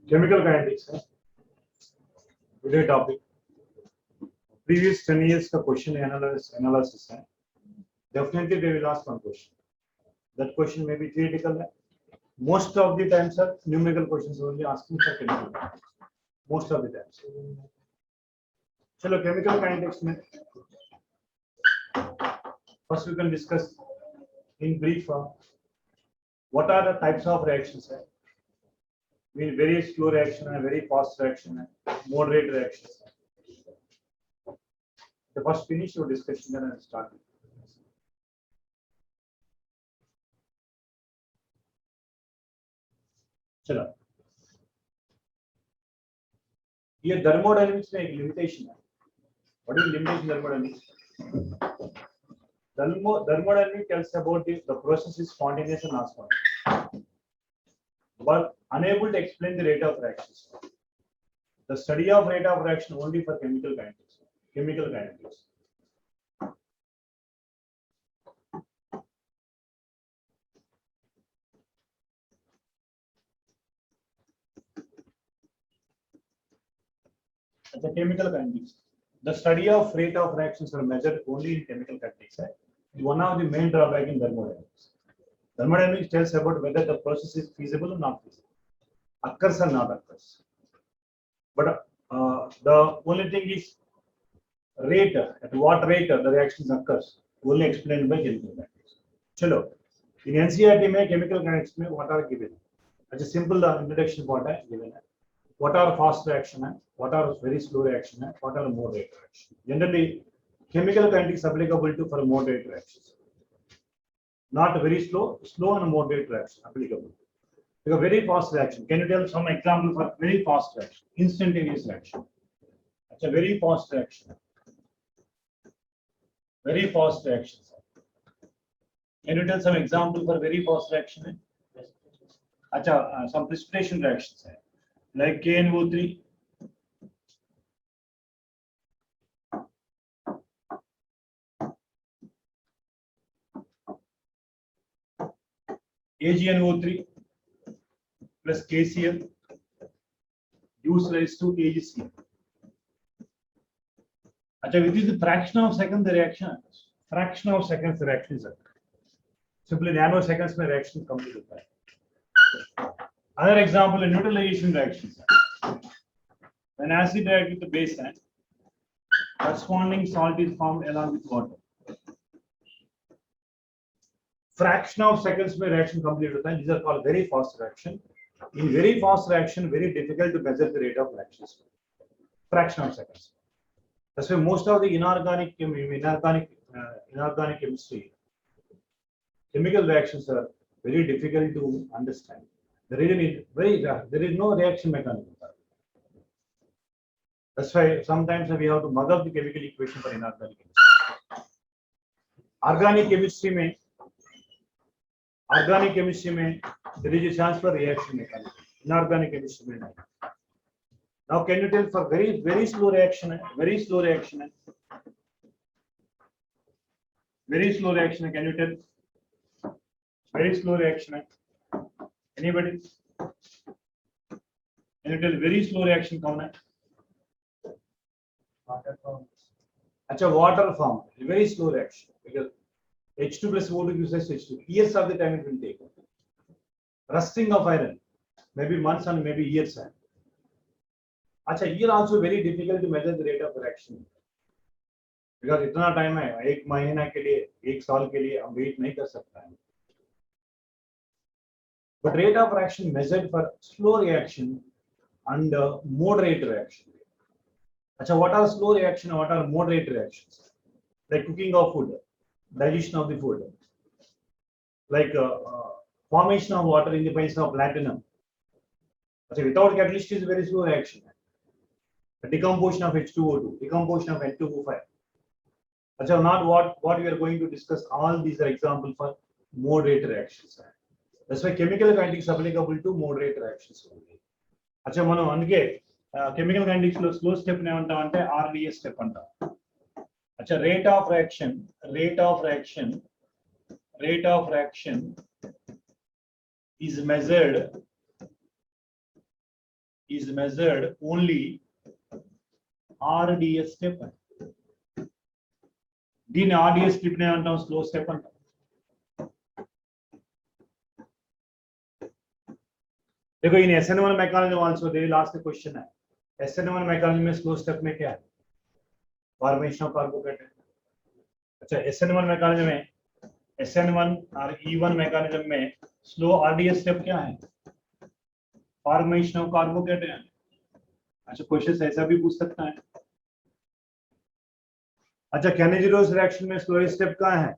Chemical kinetics है today topic. Previous 10 years का question analysis है. Definitely they will ask one question. That question may be theoretical है. Most of the times are numerical questions only asking for chemical kinetics. Most of the times. चलो chemical kinetics में first we can discuss in brief what are the types of reactions है. Mean very slow reaction and very fast reaction and moderate reactions. The first finish your discussion then and start. चलो ये thermodynamics में एक limitation है. What is limitation thermodynamics? Thermodynamics tells about the process is spontaneous and non spontaneous, but unable to explain the rate of reactions. The study of rate of reaction only for chemical kinetics. Chemical kinetics. The chemical kinetics. The study of rate of reactions are measured only in chemical kinetics. One of the main drawbacks in thermodynamics. Thermodynamics tells about whether the process is feasible or not feasible, occurs or not occurs. But the only thing is rate, at what rate the reactions occurs, only explained by chemical kinetics. Chalo, in NCERT में chemical kinetics में what are given? As a simple introduction what है given है. What are fast reaction है? What are very slow reaction है? What are moderate reaction? Generally, chemical kinetics applicable to for moderate reactions. Not very slow, slow and moderate reaction applicable. Because very fast reaction. Can you tell some example for very fast reaction? Instantaneous reaction. It's a very fast reaction. Very fast reaction. Can you tell some example for very fast reaction? Acha, some precipitation reactions like KNO3. AgNO3 plus KCl gives rise to AgCl. Within the fraction of seconds the reaction occurs. Fraction of seconds the reaction is occurs. Simply nanoseconds में reaction complete होता है. Another example in neutralization reactions. When acid reacts with the base, corresponding salt is formed along with water. Fraction of seconds में reaction complete होता है. These are called very fast reaction. In very fast reaction, very difficult to measure the rate of reactions. Fraction of seconds. That's why most of the inorganic chemistry, chemical reactions are very difficult to understand. The reason is there is no reaction mechanism. That's why sometimes we have to mug up the chemical equation for inorganic chemistry. Organic chemistry में there is a chance for reaction mechanism. Inorganic chemistry में नहीं. Now can you tell for very slow reaction? Very slow reaction. Very slow reaction. Can you tell? Very slow reaction. Anybody? Can you tell very slow reaction कौन है? Water form. अच्छा water form. Very slow reaction because H2 plus O2 gives us H2. Years of the time it will take. Rusting of iron, maybe months and maybe years. अच्छा here also very difficult to measure the rate of reaction because इतना time है एक महीना के लिए एक साल के लिए हम wait नहीं कर सकता है. But rate of reaction measured for slow reaction and moderate reaction. अच्छा what are slow reaction and what are moderate reactions? Like cooking of food, digestion of the food, like formation of water in the presence of platinum. अच्छा without catalyst is very slow reaction. The decomposition of H2O2, decomposition of N2O5. Achha, not what we are going to discuss. All these are examples for moderate reactions. That's why chemical kinetics applicable to moderate reactions only. Achha, mano anke chemical kinetics lo slow step ne anta ante RDS step anta. Achha, rate of reaction is measured is measured only RDS step. దీని RDS step నే అంటాం slow step అంటాం. देखो इन SN1 mechanism also they last question है. SN1 mechanism में slow step में क्या है? Formation of carbocation. अच्छा SN1 मैकेनिज्म में SN1 और E1 मैकेनिज्म में स्लो RDS स्टेप क्या है? Formation of carbocation. अच्छा क्वेश्चन ऐसा भी पूछ सकता है. अच्छा कैनेजिरोस रिएक्शन में स्लो स्टेप कहाँ है?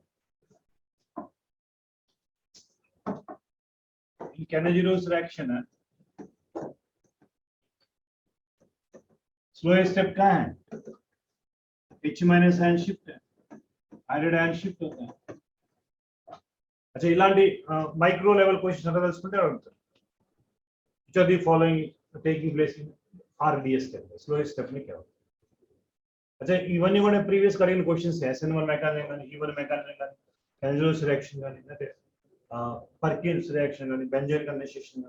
कैनेजिरोस रिएक्शन है स्लो स्टेप कहाँ है? H माइनस आयन शिफ्ट है, हाइड्राइड आयन शिफ्ट होता है. अच्छा इलांटी माइक्रो लेवल क्वेश्चन अगर తెలుసుకుంటే అడుగుతారు. Which of the following taking place in RDS step? Slow step में क्या होता है? अच्छा इवన్నీ కూడా ప్రీవియస్ కడిగిన క్వశ్చన్స్ SN1 మెకానిజం కానీ E1 మెకానిజం కానీ कैनेजिरोस रिएक्शन కానీ అంటే Perkins reaction and benzene condensation.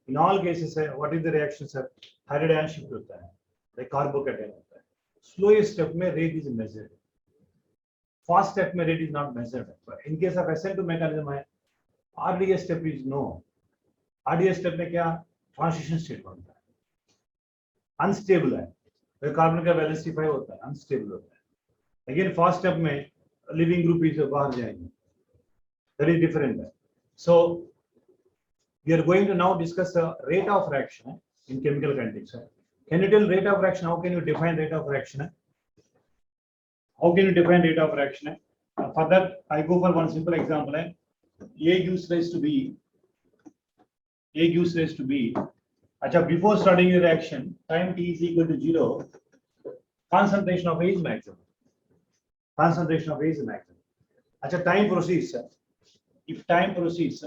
In all cases, what is the reaction, sir? Haridine ion shift होता है, like carbocation होता है. Slow step में rate is measured. Fast step में rate is not measured. In case of SN2 mechanism है, RDS step is no. RDS step में क्या transition state होता है, unstable है. कार्बन का वैलेंसी 5 होता है, unstable होता है. Again fast step में living group is बाहर जाएंगे. That is different. So we are going to now discuss the rate of reaction in chemical kinetics. Can you tell rate of reaction? How can you define rate of reaction? How can you define rate of reaction? For that, I go for one simple example. A gives rise to B. A gives rise to B. Achha, before starting the reaction, time t is equal to 0. Concentration of A is maximum. Concentration of A is maximum. Achha, time proceeds. If time proceeds,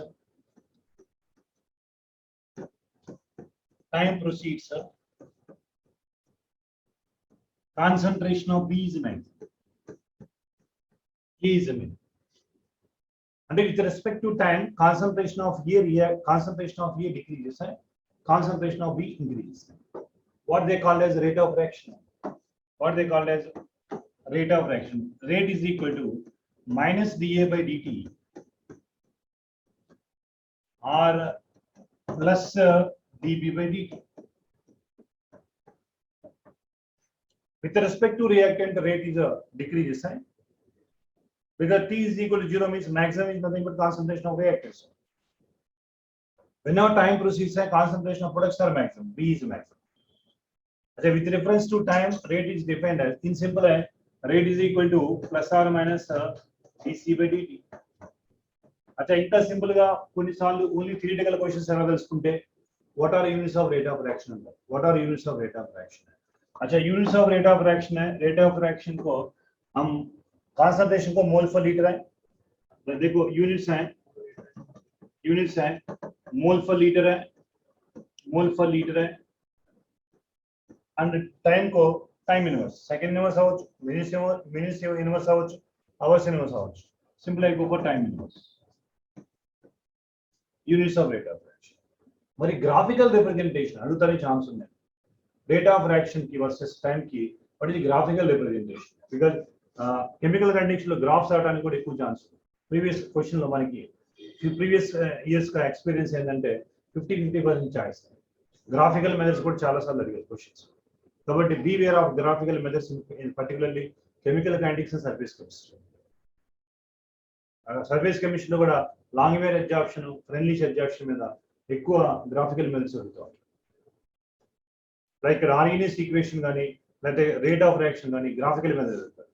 concentration of B is maximum. A is minimum. And with respect to time, concentration of A decreases, concentration of B increases. What they call as rate of reaction? Rate is equal to minus dA by dt. Or plus dB by dt. With respect to reactant, the rate is decreases. Because T is equal to 0 means maximum is nothing but concentration of reactants. Whenever time proceeds, concentration of products are maximum. B is maximum. Okay, with reference to time, rate is defined as in simple rate is equal to plus or minus dC by dt. अच्छा इतना simple గా కొన్నిసార్లు only theoretical questions ఎలా తెలుసుకుంటే what are units of rate of reaction अंदर what are units of rate of reaction. अच्छा units of rate of reaction है, rate of reaction को हम कंसंट्रेशन को मोल पर लीटर है. देखो यूनिट्स हैं मोल पर लीटर है एंड टाइम को टाइम इनवर्स सेकंड इनवर्स अव्వచ్చు मिनिट्स इनवर्स अव्వచ్చు अवर्स इनवर्स अव्వచ్చు. सिंपल है go for time inverse. Units of rate of reaction. మరి గ్రాఫికల్ రిప్రజెంటేషన్ అడుగుతానే ఛాన్స్ ఉంది. రేట్ ఆఫ్ రియాక్షన్ కి వర్సెస్ టైం కి what is graphical representation? Because chemical condition లో గ్రాఫ్స్ అవడానికి కూడా ఎక్కువ ఛాన్స్ ఉంది. ప్రీవియస్ క్వశ్చన్ లో మనకి ప్రీవియస్ ఇయర్స్ కా ఎక్స్పీరియన్స్ ఏంటంటే 50-50% ఛాయిస్. గ్రాఫికల్ మెథడ్స్ కూడా చాలా సార్లు అడిగారు క్వశ్చన్స్. కాబట్టి be aware of graphical methods in particularly chemical kinetics and surface chemistry. Surface chemistry లో కూడా Langmuir absorption, Freundlich absorption మీద ఎక్కువ గ్రాఫికల్ మెథడ్స్ అడుగుతారు. లైక్ ఆర్గనైజ్ ఈక్వేషన్ కానీ లేకపోతే రేట్ ఆఫ్ రియాక్షన్ కానీ గ్రాఫికల్ మెథడ్ అడుగుతారు.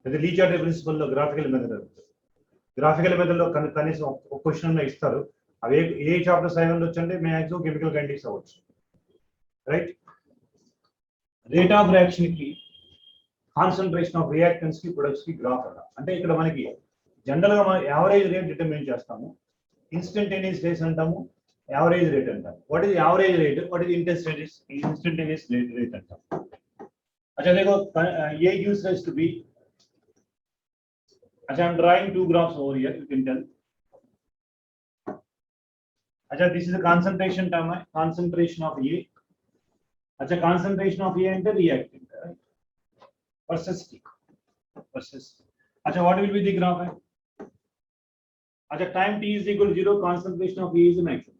లేదా లీచార్ట్ ప్రిన్సిపల్ లో గ్రాఫికల్ మెథడ్ అడుగుతారు. గ్రాఫికల్ మెథడ్ లో కనీసం ఒక క్వశ్చన్ ఇస్తారు. అవి ఏ చాప్టర్ సైవన్ వచ్చండి మ్యాక్సిమం కెమికల్ కైనెటిక్స్ అవ్వచ్చు. రైట్, రేట్ ఆఫ్ రియాక్షన్ కి కాన్సంట్రేషన్ ఆఫ్ రియాక్టెంట్స్ కి ప్రొడక్ట్స్ కి గ్రాఫ్ అలా అంటే ఇక్కడ మనకి జనరల్ గా మనం యావరేజ్ రేట్ డిటర్మిన్ చేస్తాము, ఇన్స్టంటేనియస్ రేట్స్ అంటాము, యావరేజ్ రేట్ అంటాం. What is average rate, what is instantaneous rate అంటాం. अच्छा देखो A gives rise to B. अच्छा I'm drawing two graphs over here, you can tell. अच्छा this is the concentration term, concentration of A अच्छा concentration of A and the reactant, right? Versus T. अच्छा what will be the graph? अच्छा time T is equal to 0, concentration of A is maximum.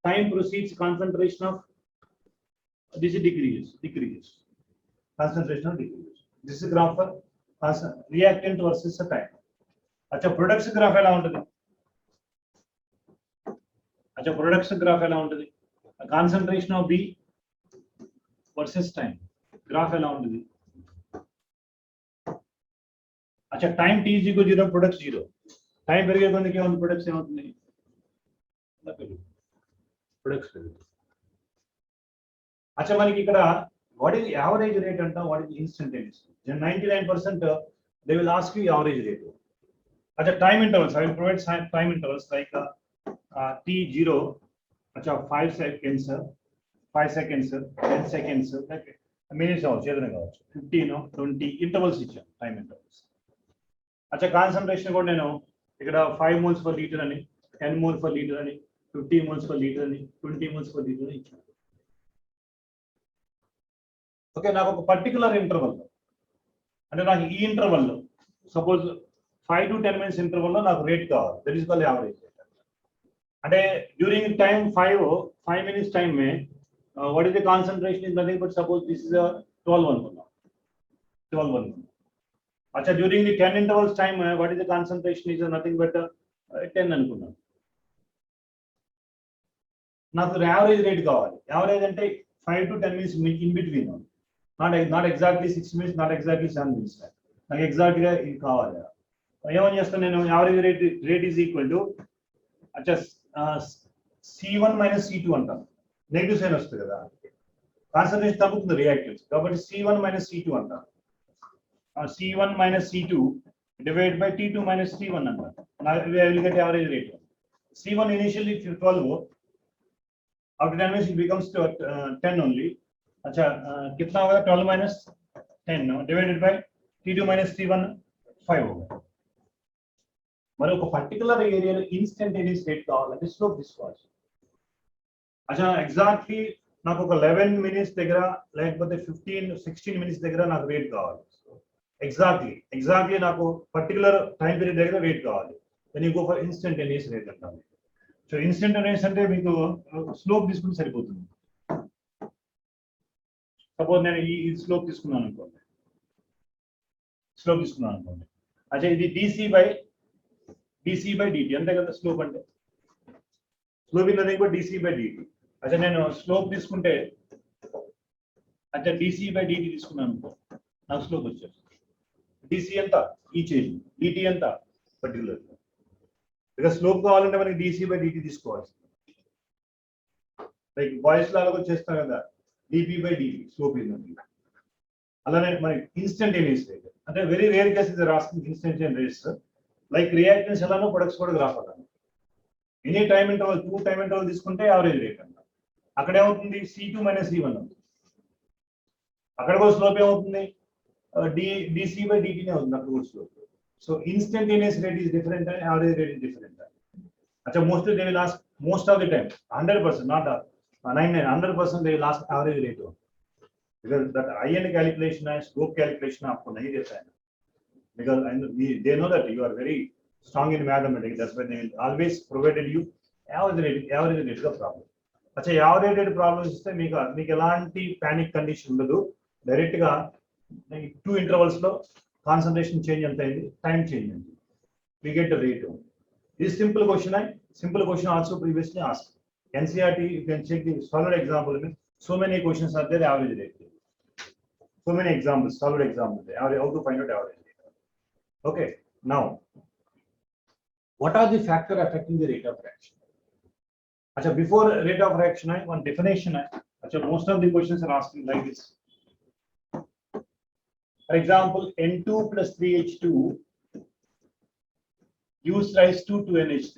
Time proceeds, concentration of this decreases. Concentration of decreases. This is graph for reactant versus time. अच्छा products graph ఎలా ఉంటుంది? अच्छा products graph ఎలా ఉంటుంది? Concentration of B versus time. Graph ఎలా ఉంటుంది? अच्छा time T is equal to 0, products 0. Time పెరిగే కొద్దికి ఏమవుతుంది? products ఏమవుతుంది? products పెరుగుతుంది. अच्छा మనకి ఇక్కడ what is the average rate అంట, what is the instantaneous? 99% they will ask you average rate. अच्छा time intervals, I will provide time intervals like T0, अच्छा 5 seconds, 5 seconds, 10 seconds, like minutes also, 15, 20 intervals ఇచ్చా time intervals. अच्छा concentration కూడా నేను ఇక్కడ 5 moles per liter అని, 10 moles per liter అని, 50 moles per liter అని, 20 moles per liter అని ఇచ్చాను. ఓకే నాకు ఒక పర్టికులర్ ఇంటర్వల్ అంటే నాకు ఈ ఇంటర్వల్ సపోజ్ 5 to 10 minutes ఇంటర్వల్లో నాకు రేట్ కావాలి, that is called average rate. అంటే డ్యూరింగ్ టైం 5 minutes టైం మే what is the concentration is nothing but suppose this is 12 అనుకున్నాం, 12 అనుకున్నాం. अच्छा during the 10 intervals time what is the concentration is nothing but 10 అనుకున్నాం. నాకు average rate కావాలి. Average అంటే 5 to 10 minutes in between, not exactly 6 minutes, not exactly 7 minutes. నాకు exact గా ఇది కావాలి. ఏమని చేస్తాను నేను? Average rate is equal to అచ్చా C1 minus C2 అంటాను. నెగిటివ్ సైన్ వస్తుంది కదా, కాన్సంట్రేషన్ తగ్గుతుంది రియాక్టెన్స్ కాబట్టి C1 minus C2 అంటాను. C1 minus C2 divided by T2 minus T1 అంటాను. I will get average rate. C1 initially 12, after 10 minutes it becomes to 10 only. अच्छा कितना होगा? 12 minus 10 divided by T2 minus T1 5 होगा. మరి ఒక particular ఏరియాలో instantaneous rate కావాలంటే స్లోప్ తీసుకోవాలి. अच्छा ఎగ్జాక్ట్లీ నాకు ఒక 11 minutes దగ్గర లేకపోతే 15-16 minutes దగ్గర నాకు రేట్ కావాలి. ఎగ్జాక్ట్లీ నాకు పర్టికులర్ టైం పీరియడ్ దగ్గర రేట్ కావాలి. Then you go for instantaneous rate అంటాము. సో ఇన్స్టంటేనియస్ అంటే మీకు స్లోప్ తీసుకుంటే సరిపోతుంది. సపోజ్ నేను ఈ స్లోప్ తీసుకున్నాను అనుకోండి, అచ్చా ఇది DC by dt అంతే కదా స్లోప్ అంటే. Slope in nothing but DC by dt. అచ్చా నేను స్లోప్ తీసుకుంటే అచ్చా DC by dt తీసుకున్నాను అనుకో, నాకు స్లోప్ వచ్చేస్తుంది. DC ఎంత? ఈ చేంజ్. dt ఎంత? పర్టికులర్. ఇక స్లోప్ కావాలంటే మనకి DC by dt తీసుకోవాలి. లైక్ బాయ్స్ లాగా వచ్చేస్తాం కదా, dp by dt slope in. అలానే మనకి ఇన్స్టంటేనియస్ రేట్ అంటే వెరీ రేర్ కేసెస్ రాస్తుంది ఇన్స్టంటేనియస్ రేట్స్. లైక్ రియాక్టెన్స్ ఎలానో ప్రొడక్ట్స్ కూడా గ్రాఫ్ అలా. Any time interval 2 time interval తీసుకుంటే యావరేజ్ రేట్ అంట. అక్కడ ఏమవుతుంది? C2 minus C1 అవుతుంది. అక్కడ కూడా స్లోప్ ఏమవుతుంది? DC by dt నే అవుతుంది అక్కడ కూడా slope. So instantaneous rate is different and average rate is different. అచ్చా mostly they will ask most of the time 100%, not 99, 100% they will ask average rate because that IN calculation and slope calculation आपको नहीं देता है because they know that you are very strong in mathematics. That's why they will always provided you average rate का problem. अच्छा average rate problem इస్తే మీకు ఎలాంటి panic condition ఉండదు. Direct గా 2 intervals లో concentration change ఎంత అయింది, time change అయింది, we get the rate. This simple question also previously asked. NCERT, you can check the solid example. So many questions are there, average rate. So many examples, solid examples. How to find out average rate. Okay, now, what are the factors affecting the rate of reaction? Achha, before rate of reaction, one definition. Achha, most of the questions are asking like this. For example, N2 plus 3H2 gives rise to 2NH3.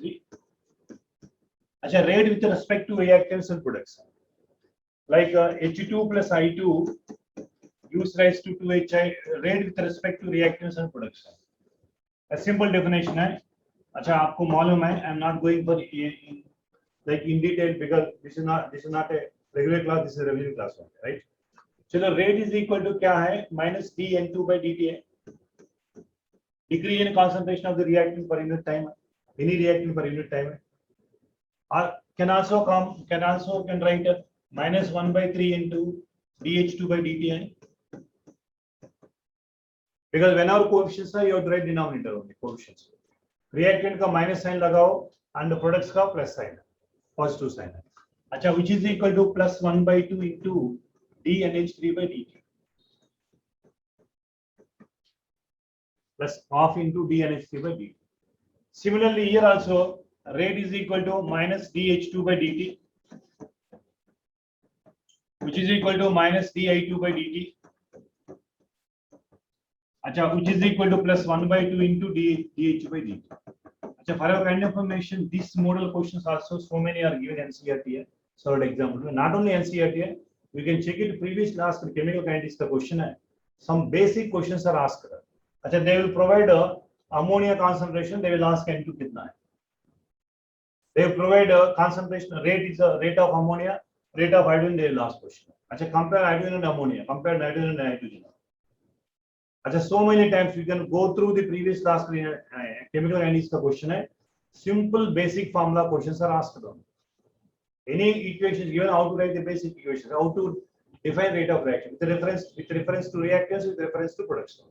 अच्छा rate with respect to reactants and products like H2 plus I2 gives rise to 2HI. Rate with respect to reactants and products. A simple definition है. अच्छा आपको मालूम है, I am not going for like in detail because this is not a Regular class, this is revision class one, right? चलो rate is equal to क्या है minus dN2 by dt है. Decrease in concentration of the reactant per unit time, any reactant per unit time. Can also write minus 1 by 3 into dH2 by dt. Because whenever coefficients are, you have to write denominator only coefficients. Reactant का minus sign लगाओ and the products का plus sign, positive sign. अच्छा, which is equal to plus 1 by 2 into dNH3 by dt. Plus half into dNH3 by dt. Similarly, here also rate is equal to minus dH2 by dt, which is equal to minus dI2 by dt. अच्छा, which is equal to plus 1 by 2 into dH by dt. अच्छा, for your kind of information, these model questions also so many are given NCERT. So example, not only NCERT, we can check it previous class chemical kinetics the question hai. Some basic questions are asked. अच्छा, they will provide a ammonia concentration, they will ask N2 कितना है. They will provide a concentration rate is a rate of ammonia, rate of hydrogen, they will ask question. अच्छा, compare hydrogen and ammonia, compare nitrogen and nitrogen. अच्छा, so many times you can go through the previous class chemical kinetics का question है. Simple basic formula questions are asked. Any equations given, how to write the basic equations, how to define rate of reaction with reference to reactants, with reference to production.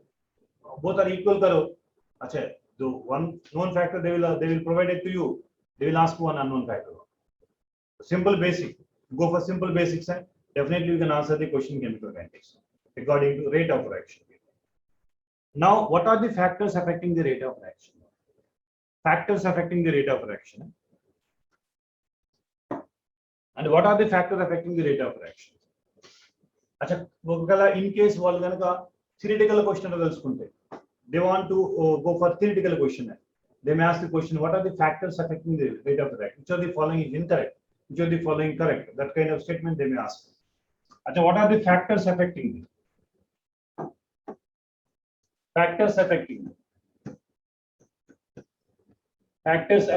Both are equal करो. अच्छा, the one known factor they will provide it to you. They will ask one unknown factor. Simple basic. Go for simple basics. Definitely you can answer the question chemical kinetics according to rate of reaction. Now, what are the factors affecting the rate of reaction? Factors affecting the rate of reaction. And what are the factors affecting the rate of reaction? अच्छा, in case వాళ్ళు గనుక theoretical question తెలుసుకుంటే, they want to go for theoretical question. They may ask the question, what are the factors affecting the rate of reaction? Which of the following is incorrect? Which of the following correct? That kind of statement they may ask. अच्छा, what are the factors affecting? Factors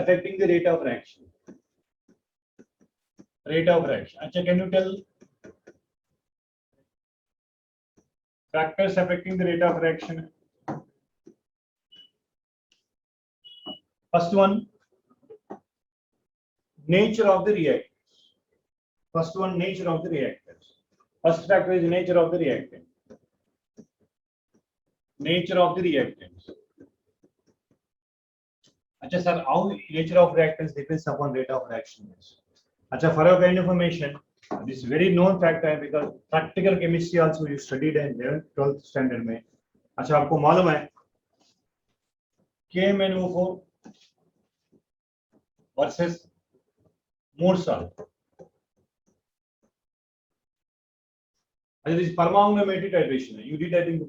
affecting the rate of reaction. Rate of reaction. Achha, can you tell factors affecting the rate of reaction? First one, nature of the reactants. First one, nature of the reactants. First factor is nature of the reactant. Nature of the reactants. Achha sir, how nature of reactants depends upon rate of reaction. Achha, for your kind of information, this is very known factor because practical chemistry also you studied in 11th 12th standard में. अच्छा, आपको मालूम है KMnO4 versus more salt. This is permanganate titration. You did that in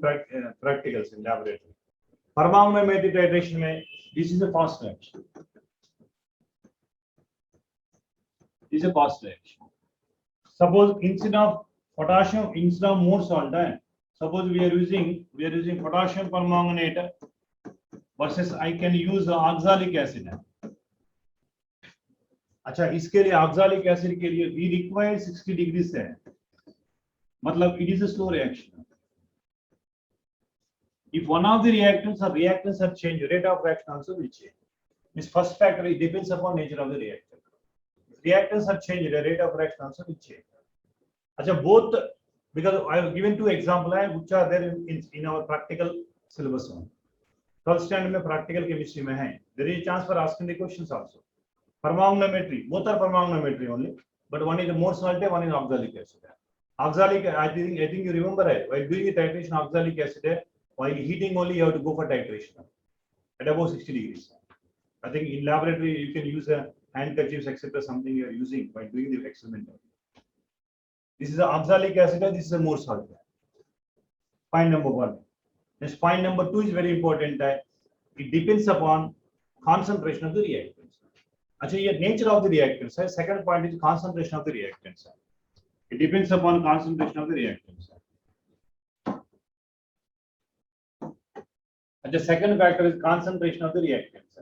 practicals in laboratory. Permanganate titration में this is a fast reaction. This is a fast reaction. Suppose instead of potassium, instead of more salt, suppose we are using potassium permanganate versus I can use oxalic acid. अच्छा, इसके लिए oxalic acid के लिए we require 60 degrees से, मतलब it is a slow reaction. If one of the reactants are changed, rate of reaction also will change. This first factor it depends upon nature of the reactant. Reactants are changed, the rate of reaction also will change. अच्छा, both because I have given two examples which are there in our practical syllabus one. 12th standard में practical chemistry में है. There is a chance for asking the questions also. Permanganate, both are permanganate only, but one is more salty, one is oxalic acid. Oxalic, I think you remember while doing the titration oxalic acid, while heating only you have to go for titration at above 60 degrees. I think in laboratory you can use a handkerchiefs etc. something you are using while doing the experiment. This is the oxalic acid, this is a more salt. Point number one. Next, point number two is very important. It depends upon concentration of the reactants. Actually, nature of the reactants. Second point is concentration of the reactants. It depends upon concentration of the reactants. And the second factor is concentration of the reactants.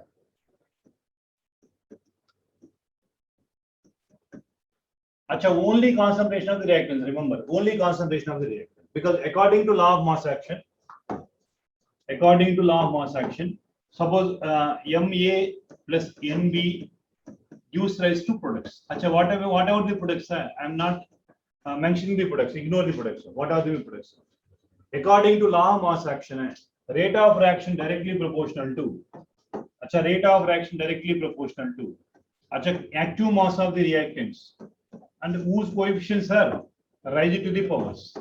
Acha, only concentration of the reactants. Remember, only concentration of the reactant. Because according to law of mass action, suppose Ma plus Nb gives rise to products. Acha, whatever the products are, I am not mentioning the products. Ignore the products. What are the products? According to law of mass action, rate of reaction directly proportional to. Acha, rate of reaction directly proportional to. Acha, active mass of the reactants. And whose coefficients are raised to the powers.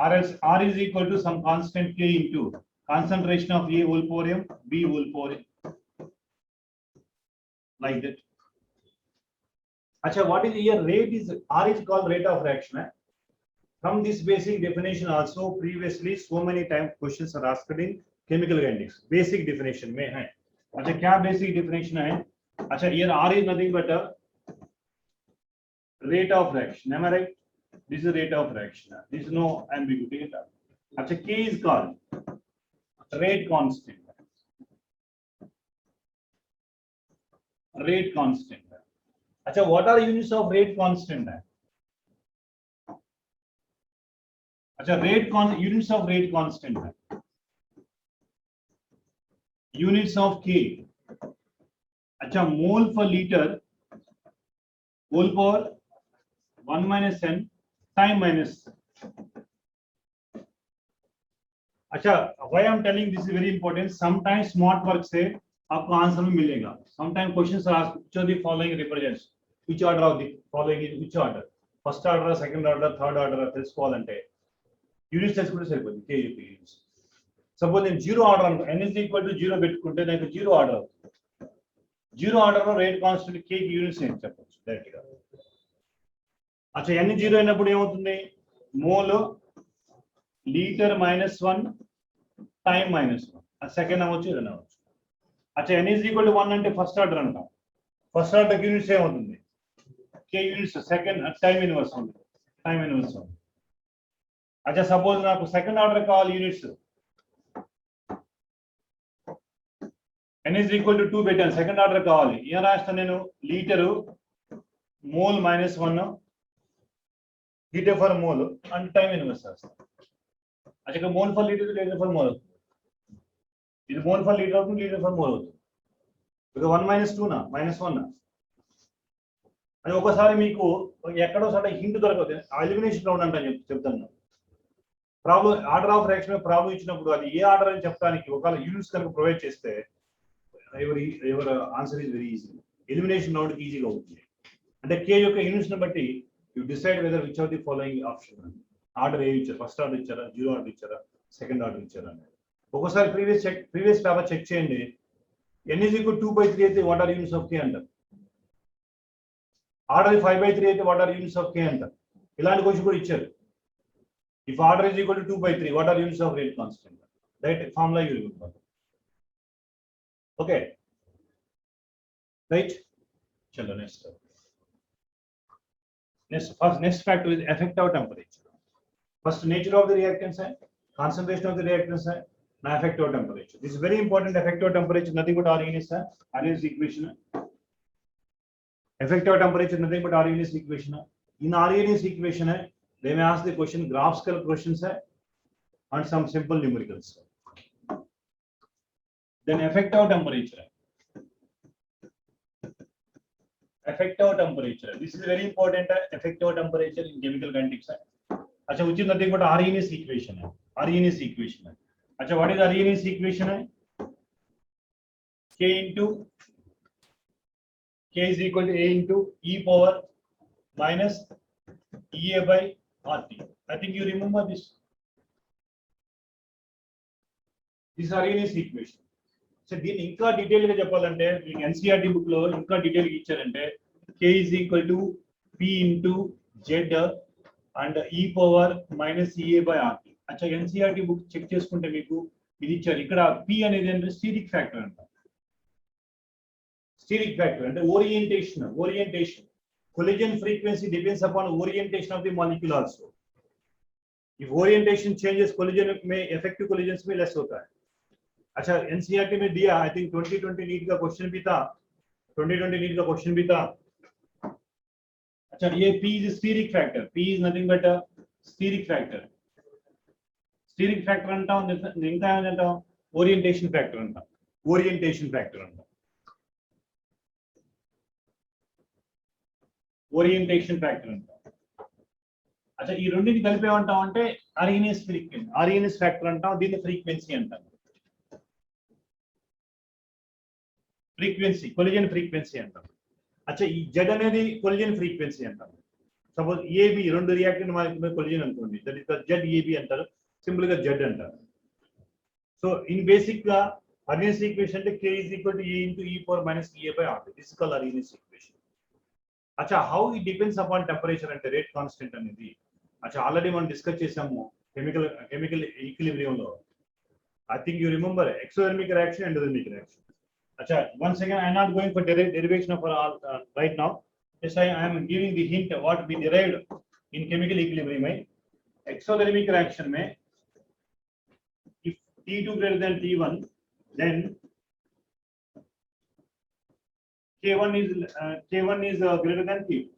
R is equal to some constant K into concentration of A whole power M, B whole power M. Like that. Acha, what is here? Rate is R is called rate of reaction. From this basic definition also previously so many times questions are asked in chemical kinetics. Basic definition में है. अच्छा क्या basic definition है? अच्छा here R is nothing but a rate of reaction. Am I right? This is rate of reaction. There is no ambiguity. अच्छा K is called rate constant. Rate constant. अच्छा what are units of rate constant? अच्छा units of rate constant. Units of K. अच्छा mole per liter whole power 1 minus n time minus. अच्छा why I am telling this is very important. Sometimes smart work से आपको answer में मिलेगा. Sometimes questions are asked which of the following represents. Which order of the following is which order? First order, second order, third order తెలుసుకోవాలంటే units తెలుసుకుంటే సరిపోతుంది. K units. Suppose నేను zero order అనుకో n is equal to 0 పెట్టుకుంటే నాకు zero order అవుతుంది. Zero order లో rate constant K కి యూనిట్స్ నేను చెప్పొచ్చు డైరెక్ట్ గా. అచ్చా n జీరో అయినప్పుడు ఏమవుతుంది? Mole litre -1 time -1. ఆ సెకండ్ అవ్వచ్చు ఏదైనా అవ్వచ్చు. అచ్చా n is equal to 1 అంటే ఫస్ట్ ఆర్డర్ అంటాం. ఫస్ట్ ఆర్డర్ యూనిట్స్ ఏమవుతుంది? K units second time inverse ఉంది. టైం ఇన్వర్స్ ఉంది. అచ్చా సపోజ్ నాకు సెకండ్ ఆర్డర్ కావాలి units. n is equal to 2 పెట్టాను సెకండ్ ఆర్డర్ కావాలి. ఏం రాస్తాను నేను? Litre mole -1 litre for mole and time inverse రాస్తాను. అచ్చా mole per litre litre for mole అవుతుంది. ఇది మోల్ ఫర్ లీటర్ అవుతుంది, లీటర్ ఫర్ మోల్ అవుతుంది. ఇక 1 - 2 -1 అని ఒకసారి మీకు ఎక్కడో సరే హింట్ దొరకదు. ఎలిమినేషన్ రౌండ్ అంటే చెప్తాను. Problem order of reaction problem ఇచ్చినప్పుడు అది ఏ ఆర్డర్ అని చెప్పడానికి ఒకవేళ యూనిట్స్ కనుక ప్రొవైడ్ చేస్తే ఎవరి answer is very easy. Elimination round ఈజీగా అవుతుంది. అంటే K యొక్క యూనిట్స్ ని బట్టి you decide whether which of the following option. Order ఏ ఇచ్చారు? ఫస్ట్ ఆర్డర్ ఇచ్చారా, జీరో ఆర్డర్ ఇచ్చారా, సెకండ్ ఆర్డర్ ఇచ్చారా అనేది ఒకసారి ప్రీవియస్ పేపర్ చెక్ చేయండి. n is equal to 2/3 అయితే what are units of K అంటారు. ఆర్డర్ 5/3 అయితే what are units of K అంటారు. ఇలాంటి క్వశ్చన్ కూడా ఇచ్చారు. If order is equal to 2/3, what are units of rate constant? That formula you will follow. Okay. Right. Chalo next. Next factor is effective temperature. First nature of the reactants hai, concentration of the reactants hai, now effective temperature. This is very important. Effective temperature nothing but Arrhenius hai. Arrhenius equation hai. Effective temperature nothing but Arrhenius equation hai. In Arrhenius equation hai, they may ask the question graphical questions and some simple numericals. Then effective temperature. Effective temperature. This is very important. Effective temperature in chemical kinetics. Acha, which is nothing but Arrhenius equation. Arrhenius equation. Acha, what is Arrhenius equation? K is equal to A into e power minus EA by RT. I think you remember this. This Arrhenius equation. So, దీన్ని ఇంకా detail గా చెప్పాలంటే మీకు NCERT book లో ఇంకా detail గా ఇచ్చారంటే K is equal to P into Z and e power minus EA by RT. అచ్చా NCERT బుక్ చెక్ చేసుకుంటే మీకు ఇది ఇచ్చారు. ఇక్కడ P అనేది అంటే స్టీరిక్ ఫ్యాక్టర్ అంట. స్టీరిక్ ఫ్యాక్టర్ అంటే orientation. Collision frequency depends upon orientation of the molecule also. If orientation changes, collision में effective collisions में less होता है. अच्छा NCERT में दिया, I think 2020 नीट का क्वेश्चन भी था. अच्छा ये P is steric factor. P is nothing but a steric factor. Steric factor అంటాం ఇంకా ఏమంటాం ఓరియంటేషన్ ఫ్యాక్టర్ అంటాం. ఓరియంటేషన్ ఫ్యాక్టర్ అంటాం. ఓరియంటేషన్ ఫ్యాక్టర్ అంటాం. అచ్చా ఈ రెండింటిని కలిపి ఏమంటాం అంటే ఆర్ఈఎన్ఎస్ ఫ్రీక్వెన్సీ, ఆర్ఈఎన్ఎస్ ఫ్యాక్టర్ అంటాం. దీన్ని ఫ్రీక్వెన్సీ అంటాం. ఫ్రీక్వెన్సీ కొలిజన్ ఫ్రీక్వెన్సీ అంటాం. అచ్చా ఈ జెడ్ అనేది కొలిజన్ ఫ్రీక్వెన్సీ అంటాం. సపోజ్ ఏబి రెండు రియాక్టెంట్ మాలిక్యూల్ కొలిజన్ అనుకోండి, that is the Z A B అంటారు, సింపుల్ గా జెడ్ అంటారు. సో ఇన్ బేసిక్ గా ఆర్ఈఎన్ఎస్ ఈక్వేషన్ అంటే k is equal to a into e power minus ea by r. This is called Arrhenius equation. అచ్చా how it depends upon temperature అంటే rate constant అనేది అచ్చా already మనం discuss చేసాము chemical equilibrium లో. I think you remember exothermic reaction, endothermic reaction. Acha, once again, I am not going for derivation of all right now. Just I am giving the hint what we derived in chemical equilibrium. Exothermic reaction में, if T2 greater than T1, then K1 is greater than T2.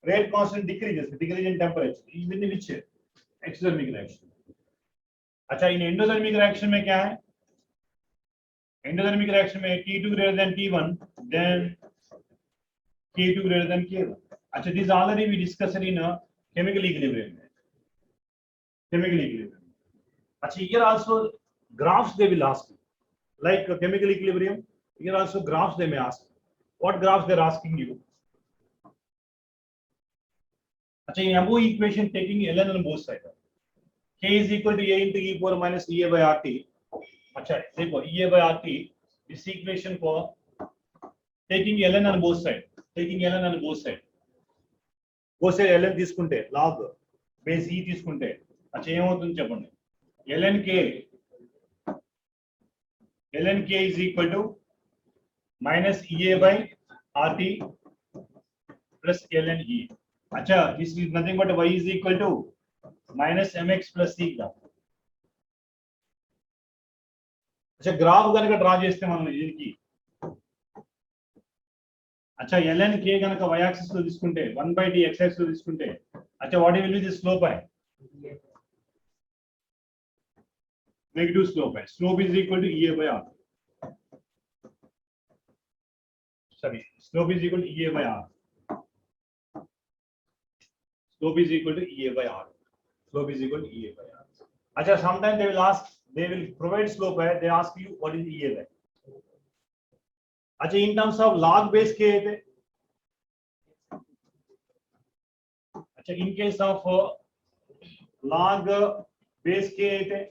Rate constant decreases in temperature. Even in which exothermic reaction. अच्छा, in endothermic reaction में क्या है? Endothermic reaction में T2 greater than T1, then K2 greater than K1. अच्छा, this already we discussed in a chemical equilibrium. Chemical equilibrium. अच्छा, here also graphs they will ask, like chemical equilibrium. Here also graphs they may ask. What graphs they are asking you? अच्छा, in above equation taking ln on both sides. K is equal to a into e power minus ea by rt. अच्छा देखो e by rt इस equation को taking ln on both side, both side ln తీసుకుంటే log base e తీసుకుంటే अच्छा ఏమవుతుంది చెప్పండి. ln k is equal to minus ea by rt plus ln e. अच्छा this is nothing but y is equal to minus mx plus c का. अच्छा graph कనుక draw చేస్తే మనం దీనికి अच्छा ln k కనుక y యాక్సిస్ లో తీసుకుంటే 1/d x యాక్సిస్ లో తీసుకుంటే अच्छा what will be the slope है, negative slope है. Slope is equal to ea by r. Sorry, slope is equal to ea by r. Slope is equal to ea by r. Slope is equal to ea by r. अच्छा sometimes they will ask, they will provide slope है, they ask you what is ea by. अच्छा in terms of log base k है. अच्छा in case of log base k है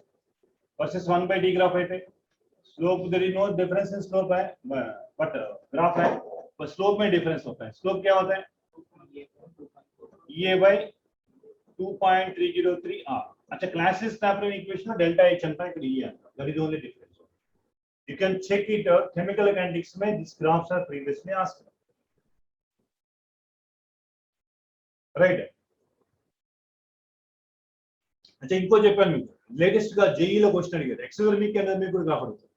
versus 1/d graph है. Slope there is no difference in slope है, but graph है, but slope में difference होता है. Slope क्या होता है? ea by 2.303 r. अच्छा classic stapler equation delta h अंता है, ये अंता. That is the only difference. You can check it out. Chemical kinetics में these graphs are previously asked. Right? अच्छा इनको చెప్పాను మీకు లేటెస్ట్ గా జేఈ లో క్వశ్చన్ అడిగారు. ఎక్సోథర్మిక్ ఎండోథర్మిక్ కూడా గ్రాఫ్ అడుగుతారు.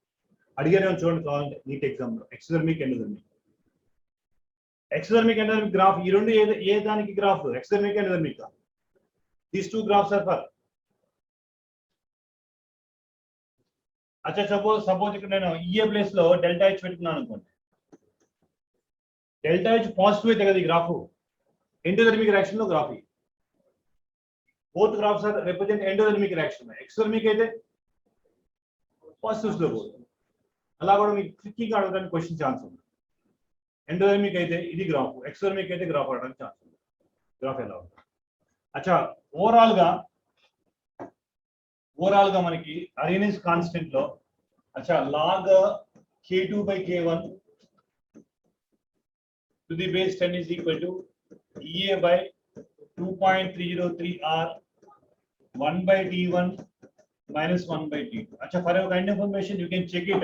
అడిగారు చూడండి కావాలంటే నీట్ ఎగ్జామ్ లో exothermic endothermic. Exothermic endothermic graph ఈ రెండు ఏ దానికి graph? Exothermic endothermic. These two graphs are for. अच्छा सपोज ఇక్కడ నేను ఈఏ ప్లేస్ లో డెల్టా హెచ్ పెట్టుకున్నాను అనుకోండి. డెల్టా హెచ్ పాజిటివ్ అయితే కదా ఈ గ్రాఫ్. ఎండోథర్మిక్ రియాక్షన్ లో graph. both graphs are represent endothermic reaction. Exothermic అయితే పాజిటివ్ స్లోప్. అలా కూడా మీకు ట్రిక్కీగా అడగడానికి క్వశ్చన్ ఛాన్స్ ఉంది. ఎండోథర్మిక్ అయితే ఇది గ్రాఫ్, ఎక్సోథర్మిక్ అయితే గ్రాఫ్ అడగడానికి ఛాన్స్ ఉంది. గ్రాఫ్ ఎలా ఉంటుంది? అచ్చా ఓవరాల్ గా మనకి ఆర్ఈఎన్ఎస్ కాన్స్టెంట్ లో अच्छा log k2 by k1 to the base 10 is equal to ea by 2.303 r 1 by t1 minus 1 by t2. अच्छा for your kind of information you can check it.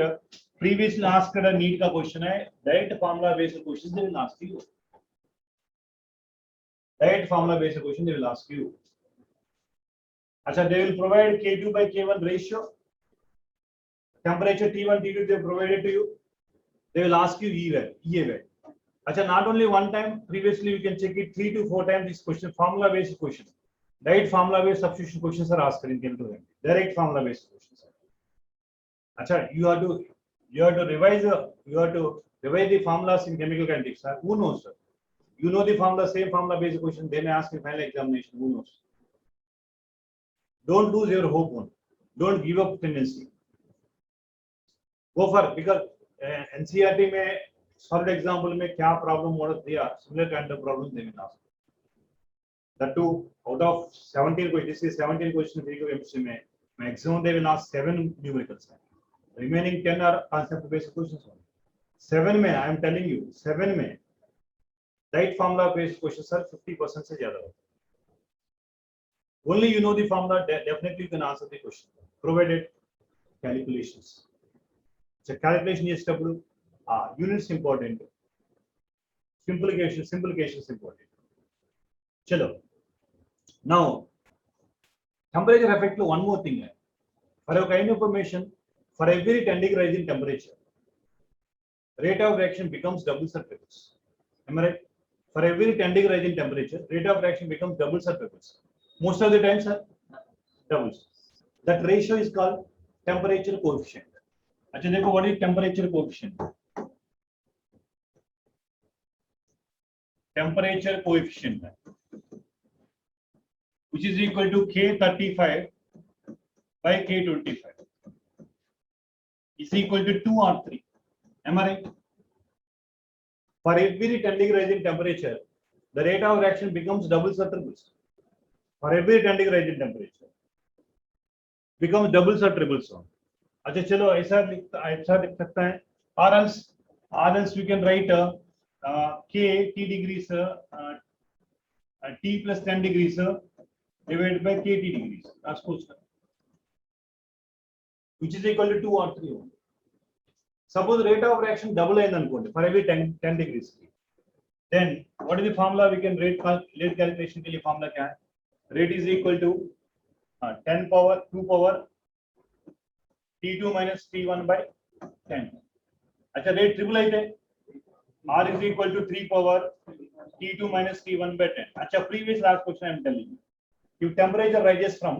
Previously asked a NEET का question है, direct formula based questions they will ask you. Direct formula based question they will ask you. अच्छा they will provide k2 by k1 ratio. Temperature T1, T2 they provided to you. They will ask you ea value. Acha, not only one time, previously you can check it 3 to 4 times this question, formula based question. Direct formula based substitution questions are asked in chemical chemistry. Direct formula based questions. Acha, you have to revise the formulas in chemical chemistry, sir. Who knows, sir? You know the formula, same formula based question, they may ask in final examination. Who knows? Don't lose your hope on. Don't give up tendency. Go for it, because NCERT में solid example में क्या problem model दिया, similar kind of problem they will ask. That too, out of 17 questions, this is 17 questions physical chemistry में maximum they will ask 7 numericals. Remaining 10 are concept based questions. 7 में I am telling you, 7 में right formula based questions are 50% से ज़्यादा होते हैं. Only you know the formula, definitely you can answer the question, provided calculations. So calculation is double, units important, simplification is important. Chalo. Now, temperature effect, one more thing. For your kind of information, for every 10 degree rise in temperature, rate of reaction becomes doubles or triples. Am I right? For every 10 degree rise in temperature, rate of reaction becomes doubles or triples. Most of the time, sir, doubles. That ratio is called temperature coefficient. Achha, देखो, what is temperature coefficient? Temperature coefficient, which is equal to K35 by K25, is equal to 2 or 3. Am I right? For every 10 degree rise in temperature, the rate of reaction becomes doubles or triples. For every 10 degree rise in temperature, becomes doubles or triples. अच्छा, चलो ऐसा लिख सकता है, or else we can write K T degrees T plus 10 degrees divided by K T degrees, which is equal to 2 or 3. Suppose rate of reaction double in for every 10 degrees. Then what is the formula? We can rate calculation के लिए formula क्या है? Rate is equal to 10 power 2 power T2 minus T1 by 10. अच्छा, rate triple आते हैं. R is equal to 3 power T2 minus T1 by 10. अच्छा, previous last question I am telling you. If temperature rises from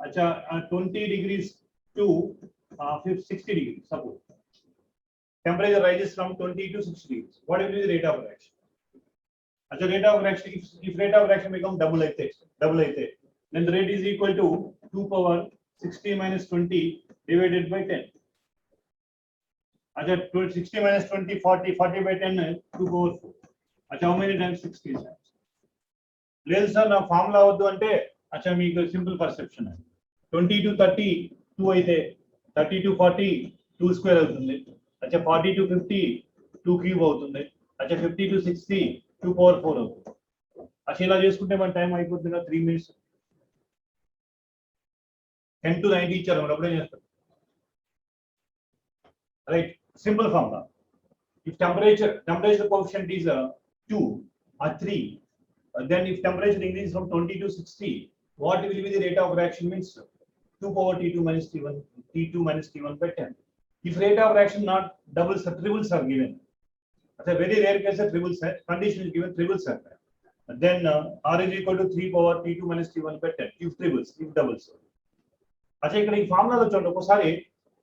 अच्छा 20 degrees to 60 degrees, suppose temperature rises from 20 to 60 degrees. What will be the rate of reaction? अच्छा, rate of reaction, if rate of reaction becomes double like this, then the rate is equal to 2 power 60 minus 20 divided by 10. अच्छा, 60 minus 20, 40 by 10 है 2 power 4. अच्छा, how many times? 60 times. లేదు sir, నా formula వద్దు అంటే, అచ్చా మీకు సింపుల్ పర్సెప్షన్ है. 20 to 30 2 అయితే 30 to 40 2 స్క్వేర్ అవుతుంది. అచ్చా, 40 to 50 2 క్యూబ్ అవుతుంది. అచ్చా, 50 to 60 2 power 4 అవుతుంది. అచ్చా, ఇలా చేసుకుంటే మన టైం అయిపోతుంది 3 minutes. 10 to 90 ఇచ్చారు, మనం అప్పుడే చేస్తాం. Right, simple formula. If temperature coefficient is 2 or 3, then if temperature increases from 20 to 60, what will be the rate of reaction? Means 2 power T2 minus T1 by 10. If rate of reaction not doubles or triples are given, that's a very rare case of triples, condition is given triples are there. Then R is equal to 3 power T2 minus T1 by 10. If triples, if doubles. अच्छा, ఇక్కడ ఈ ఫార్ములాలో చూడండి, ఒకసారి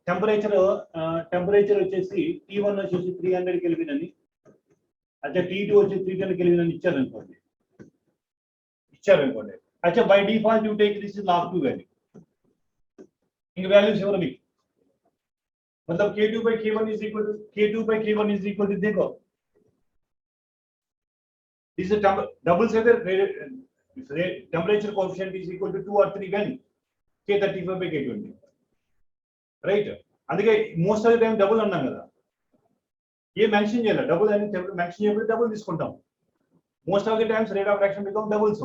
temperature వచ్చేసి T1 వచ్చేసి 300 kelvin అని, अच्छा T2 వచ్చేసి 310 కెల్విన్ అని ఇచ్చారనుకోండి. अच्छा, by default you take this is log 2 value. ఇంక వాల్యూస్ ఎవరు మీకు, मतलब K2 by K1 is equal to देखो, this is double से temperature coefficient is equal to 2 or 3 when K35 by K20, right? అందుకే most of the time double అన్నాం కదా, ఏ mention చేయాలి, డబుల్ అని మెన్షన్ చేయకపోతే డబుల్ తీసుకుంటాం. Most of the times rate of reaction become doubles.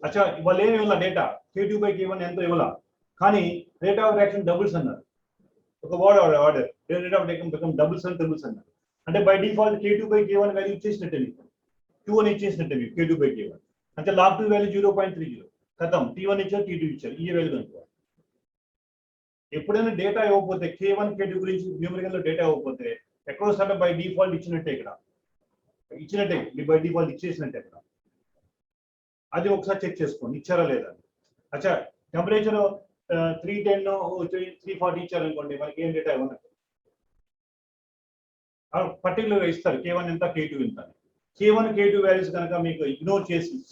అచ్చా, వాళ్ళు ఏమి ఇవ్వాల డేటా K2 by K1 ఎంతో ఇవ్వాల, కానీ రేట్ ఆఫ్ రియాక్షన్ డబుల్స్ అన్నారు. ఒక order rate of reaction become doubles and triples అన్నారు. అంటే by default K2 by K1 value ఇచ్చేసినట్టే, మీకు 2 అని ఇచ్చేసినట్టే మీకు K2 by K1. అంటే log 2 వాల్యూ 0.30 ఖతం. T1 ఇచ్చారు, T2 ఇచ్చారు, ఈ వాల్యూ కనుక్కోవాలి. ఎప్పుడైనా డేటా ఇవ్వకపోతే K1 K2 గురించి న్యూమరికల్ లో డేటా ఇవ్వకపోతే ఎక్కడో సరే బై డిఫాల్ట్ ఇచ్చినట్టే ఇక్కడ ఇచ్చినట్టే బై డిఫాల్ట్ ఇచ్చేసినట్టే ఇక్కడ అది ఒకసారి చెక్ చేసుకోండి ఇచ్చారా లేదా అచ్చా టెంపరేచర్ 310 340 ఇచ్చారనుకోండి మనకి ఏం డేటా ఇవ్వను పర్టికులర్గా ఇస్తారు K1 ఎంత K2 ఎంత K1 K2 వాల్యూస్ కనుక మీకు ఇగ్నోర్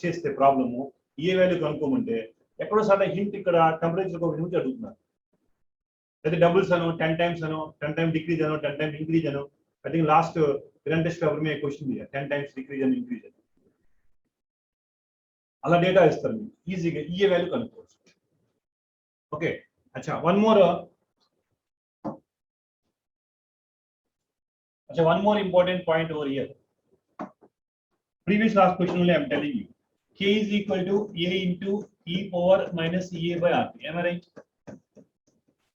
చేస్తే ప్రాబ్లము ఏ వాల్యూ కనుక్కోమంటే ఎక్కడో సరే హింట్ ఇక్కడ టెంపరేచర్ ఒక హింట్ అడుగుతున్నారు అయితే doubles Anu 10 times Anu 10 times decrease Anu 10 times increase Anu I think last grand test paper में क्वेश्चन दिया 10 times డిక్రీజ్ అండ్ ఇంక్రీజ్ అని అలా డేటా ఇస్తారు మీకు ఈజీగా ఈ వాల్యూ కనుక్కోవచ్చు ఓకే అచ్చా one more important point over here previous last question only I am telling you k is equal to a into e power minus ea by rt am I right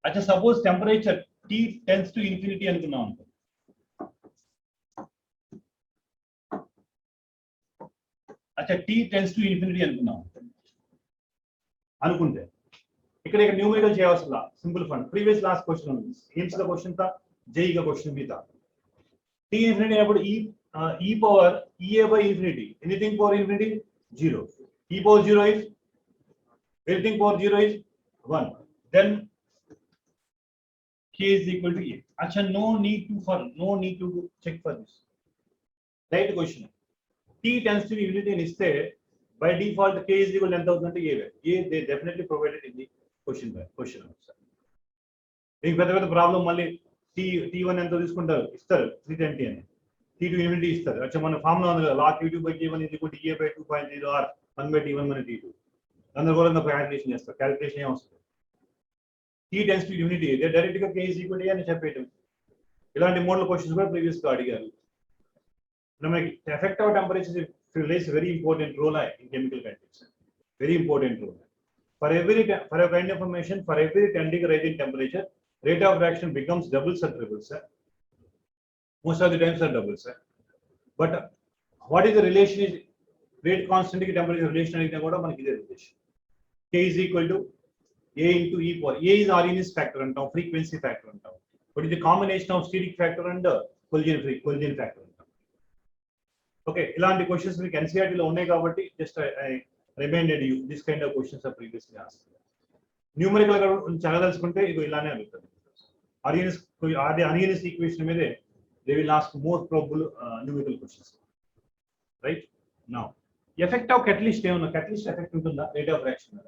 acha suppose temperature t tends to infinity anukunnam acha t tends to infinity anukunnam anukunte ikkada numerical cheyavasala simple fund previous last question only aims the question tha jei ga question bhi tha t infinity appudu e power ea by infinity anything power infinity 0 e power 0 is anything power 0 is 1 then k is equal to a acha no need to check for this right question t tends to infinity and iste by default k is equal to ఎంత అవుతుందంటే a they definitely provided in the question answer మీకు పెద్ద problem మళ్ళీ t1 ఎంత తీసుకుంటారు ఇస్తారు 320 అని t2 infinity ఇస్తారు అచ్చా మన ఫార్ములా ఉంది కదా log q2 by k1 is equal to a by 2.0 or 1 by t1 మన t2 గందరగోళంగా క్యాలిక్యులేషన్ చేస్తారు క్యాలిక్యులేషన్ ఏం వస్తుంది t tends to infinity direct గా k is equal to a అని చెప్పేయటం ఇలాంటి మోడల్ క్వశ్చన్స్ కూడా ప్రీవియస్ గా అడిగారు మనకి effect of temperature plays very important role in chemical kinetics very important role for a kind of information for every 10 degree rise in temperature rate of reaction becomes doubles or triples most of the times are doubles but what is the relation is rate constant ki temperature relation anite kuda manaki ide relation k is equal to a into e power a is Arrhenius factor antam frequency factor antam what is the combination of steric factor and collision factor antam okay ilanti questions meeku NCERT lo unnai kabatti just I reminded you this kind of questions are previously asked numerical ga chalagalsukunte igo ilane adugutundi Arrhenius equation meede they will ask more probable numerical questions right now effect of catalyst ఏమన్నా catalyst effect ఉంటుందా rate of reaction మీద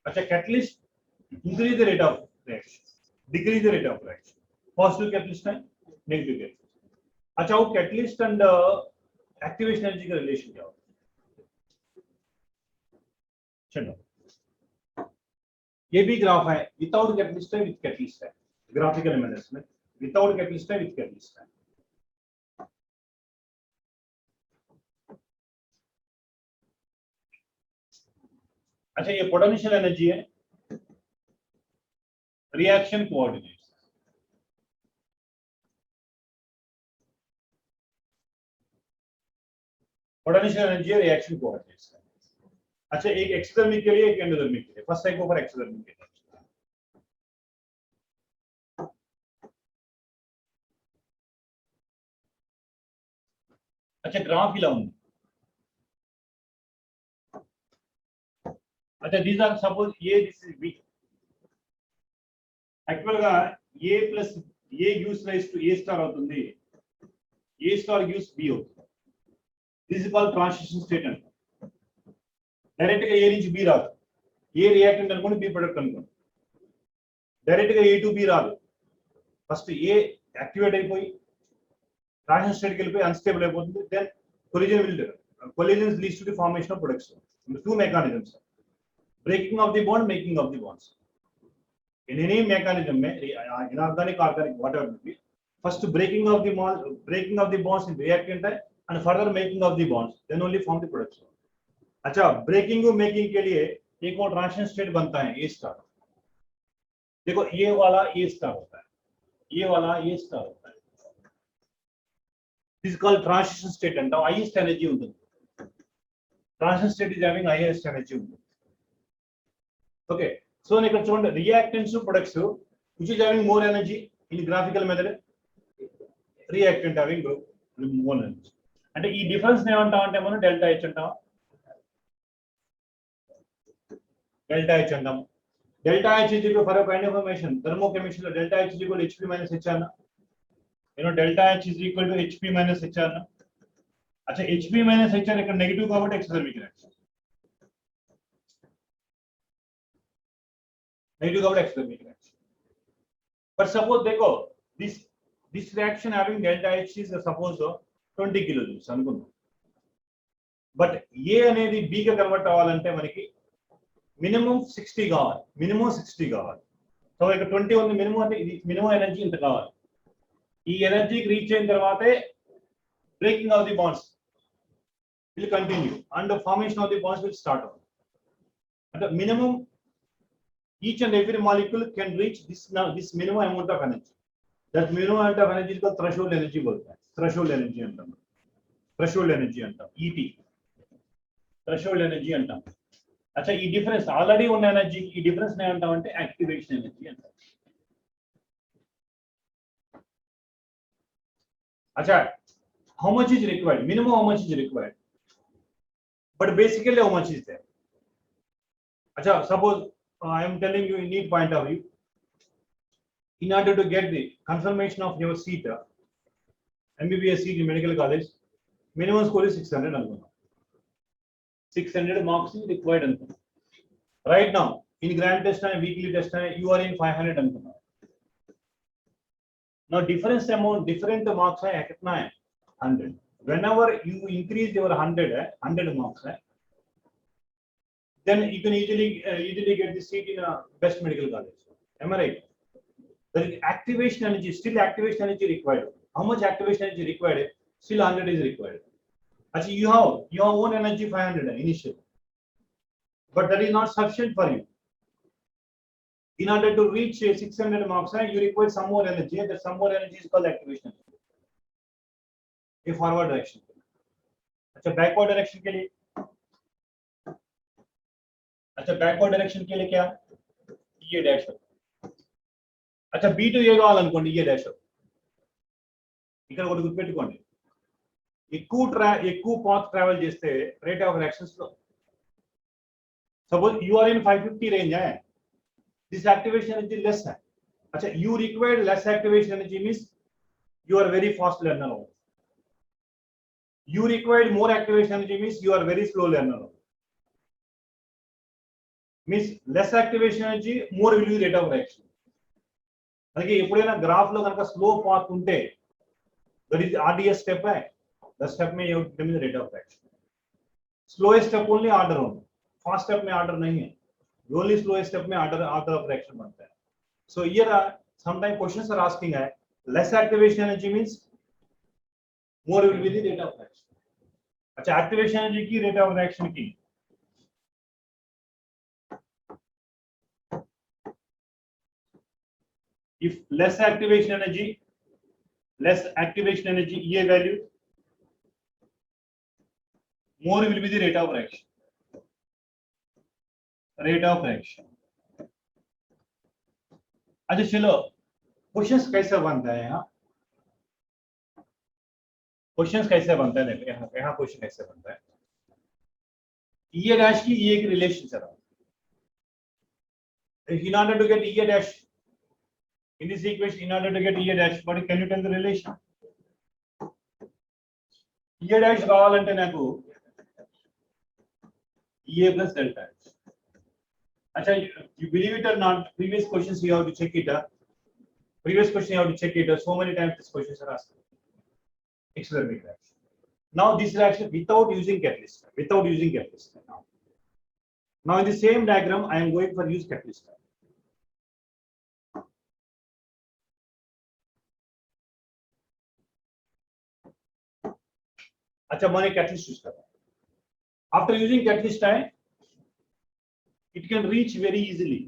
అచ్చా catalyst increase the rate of reaction decrease the rate of reaction positive catalyst and negative catalyst अच्छा वो catalyst and activation energy का relation क्या होता है चलो ये भी ग्राफ है विदाउट catalyst है with catalyst है graphical analysis में without catalyst है with catalyst है अच्छा ये पोटेंशियल एनर्जी है रिएक्शन कोऑर्डिनेट्स पोटेंशियल एनर्जी है रिएक्शन कोऑर्डिनेट्स अच्छा एक एक्सोथर्मिक के लिए एक एंडोथर्मिक के लिए फर्स्ट टाइप ऊपर एक्सोथर्मिक के लिए अच्छा ग्राफ ఇలా ఉంది अच्छा these are suppose a this is b actual గా a plus a gives rise to a star అవుతుంది a star gives b అవుతుంది this is called transition state అంట డైరెక్ట్ గా a నుంచి b రాదు a రియాక్టెంట్ అనుకోండి b ప్రొడక్ట్ అనుకోండి direct గా a టు b రాదు ఫస్ట్ a యాక్టివేట్ అయిపోయి transition state కి వెళ్ళిపోయి unstable అయిపోతుంది then collisions leads to the formation of products two mechanisms breaking of the bond making of the bonds in any mechanism mein inorganic organic whatever it be first breaking of the bonds in reactant and further making of the bonds then only form the products अच्छा breaking और making के लिए एक और transition state बनता है A star देखो ये वाला A star होता है ये वाला A star होता है this is called transition state and highest energy ఉంటుంది transition state is having highest energy ఉంటుంది okay so ఇక్కడ చూడండి reactants products which is having more energy In graphical method, reactant having more energy. అంటే ఈ difference ఏమంటాం అంటే మనం delta H అంటాం. డెల్టా హెచ్ అంటాం. Delta H is equal for a kind of formation thermochemistry లో delta H is equal HP minus H అన్న. Delta H is equal to HP minus H అన్న. अच्छा hp माइनस hn ఇక్కడ negative కాబట్టి exothermic reaction negative కాబట్టి exothermic reaction but suppose देखो this reaction having delta h is suppose 20 kilojoules అనుకుందాం but a అనేది b గా కన్వర్ట్ అవ్వాలంటే మనకి మినిమం 60 కావాలి సో ఇక్కడ 20 ఉంది మినిమం అంటే ఇది మినిమం ఎనర్జీ ఇంత కావాలి ఈ ఎనర్జీకి రీచ్ అయిన తర్వాతే breaking of the bonds will continue and the formation of the bonds will start. At the minimum, each and every molecule can reach this minimum amount of energy. That minimum amount of energy is called threshold energy. Threshold energy antam. ET. Threshold energy antam. Acha ee difference already ఉన్న energy ఈ difference ne antam ante activation energy antam. Acha how much is required? Minimum how much is required? But basically how much is there? Acha suppose I am telling you in need point of view, in order to get the confirmation of your seat, MBBS seat in medical college, minimum score is 600 anukunda. 600 marks is required anukunda. Right now in grand test and weekly test you are in 500 anukunda. Now different marks are kitna hai 100. Whenever you increase your 100 marks, then you can easily get the seat in a best medical college. Am I right? There is activation energy, still activation energy required. How much activation energy required? Still 100 is required. Actually, you have your own energy 500 initially, but that is not sufficient for you. In order to reach 600 marks, you require some more energy. That some more energy is called activation energy. ये forward direction के लिए अच्छा backward direction के लिए क्या ये dash अच्छा B to ఏ కావాలనుకోండి ये డాష్ ఇక్కడ ఒకటి గుర్తుపెట్టుకోండి ఎక్కువ పాత్ ట్రావెల్ చేస్తే రేట్ ఆఫ్ రియాక్షన్స్ లో suppose you are in 550 range है दिस एक्टिवेशन एनर्जी लेस है अच्छा you required less activation energy means you are very fast learner you required more activation energy means you are very slow learner means less activation energy more will be rate of reaction అలాగే ఎప్పుడైనా graph లో కనుక slow path ఉంటే that is RDS step है the step में you determine the rate of reaction slowest step only order होगा fast step में order नहीं है only slowest step में order of reaction बनता है so here sometimes questions are asking है less activation energy means more will be the rate of reaction. अच्छा activation energy की rate of reaction की if less activation energy ये value more will be the rate of reaction. अच्छा चलो questions कैसे बनता है यहाँ क्वेश्चंस कैसे बनता है देखो यहाँ क्वेश्चन कैसे बनता है ये डैश की ये एक रिलेशन चला in order to get e dash in this equation in order to get e dash but can you tell the relation e dash కావాలంటే నాకు e plus delta h अच्छा you believe it or not previous questions you have to check it so many times these questions are asked exothermic reaction. Now this reaction without using catalyst. Now in the same diagram I am going for use catalyst. अच्छा मैंने catalyst use करा. After using catalyst it can reach very easily.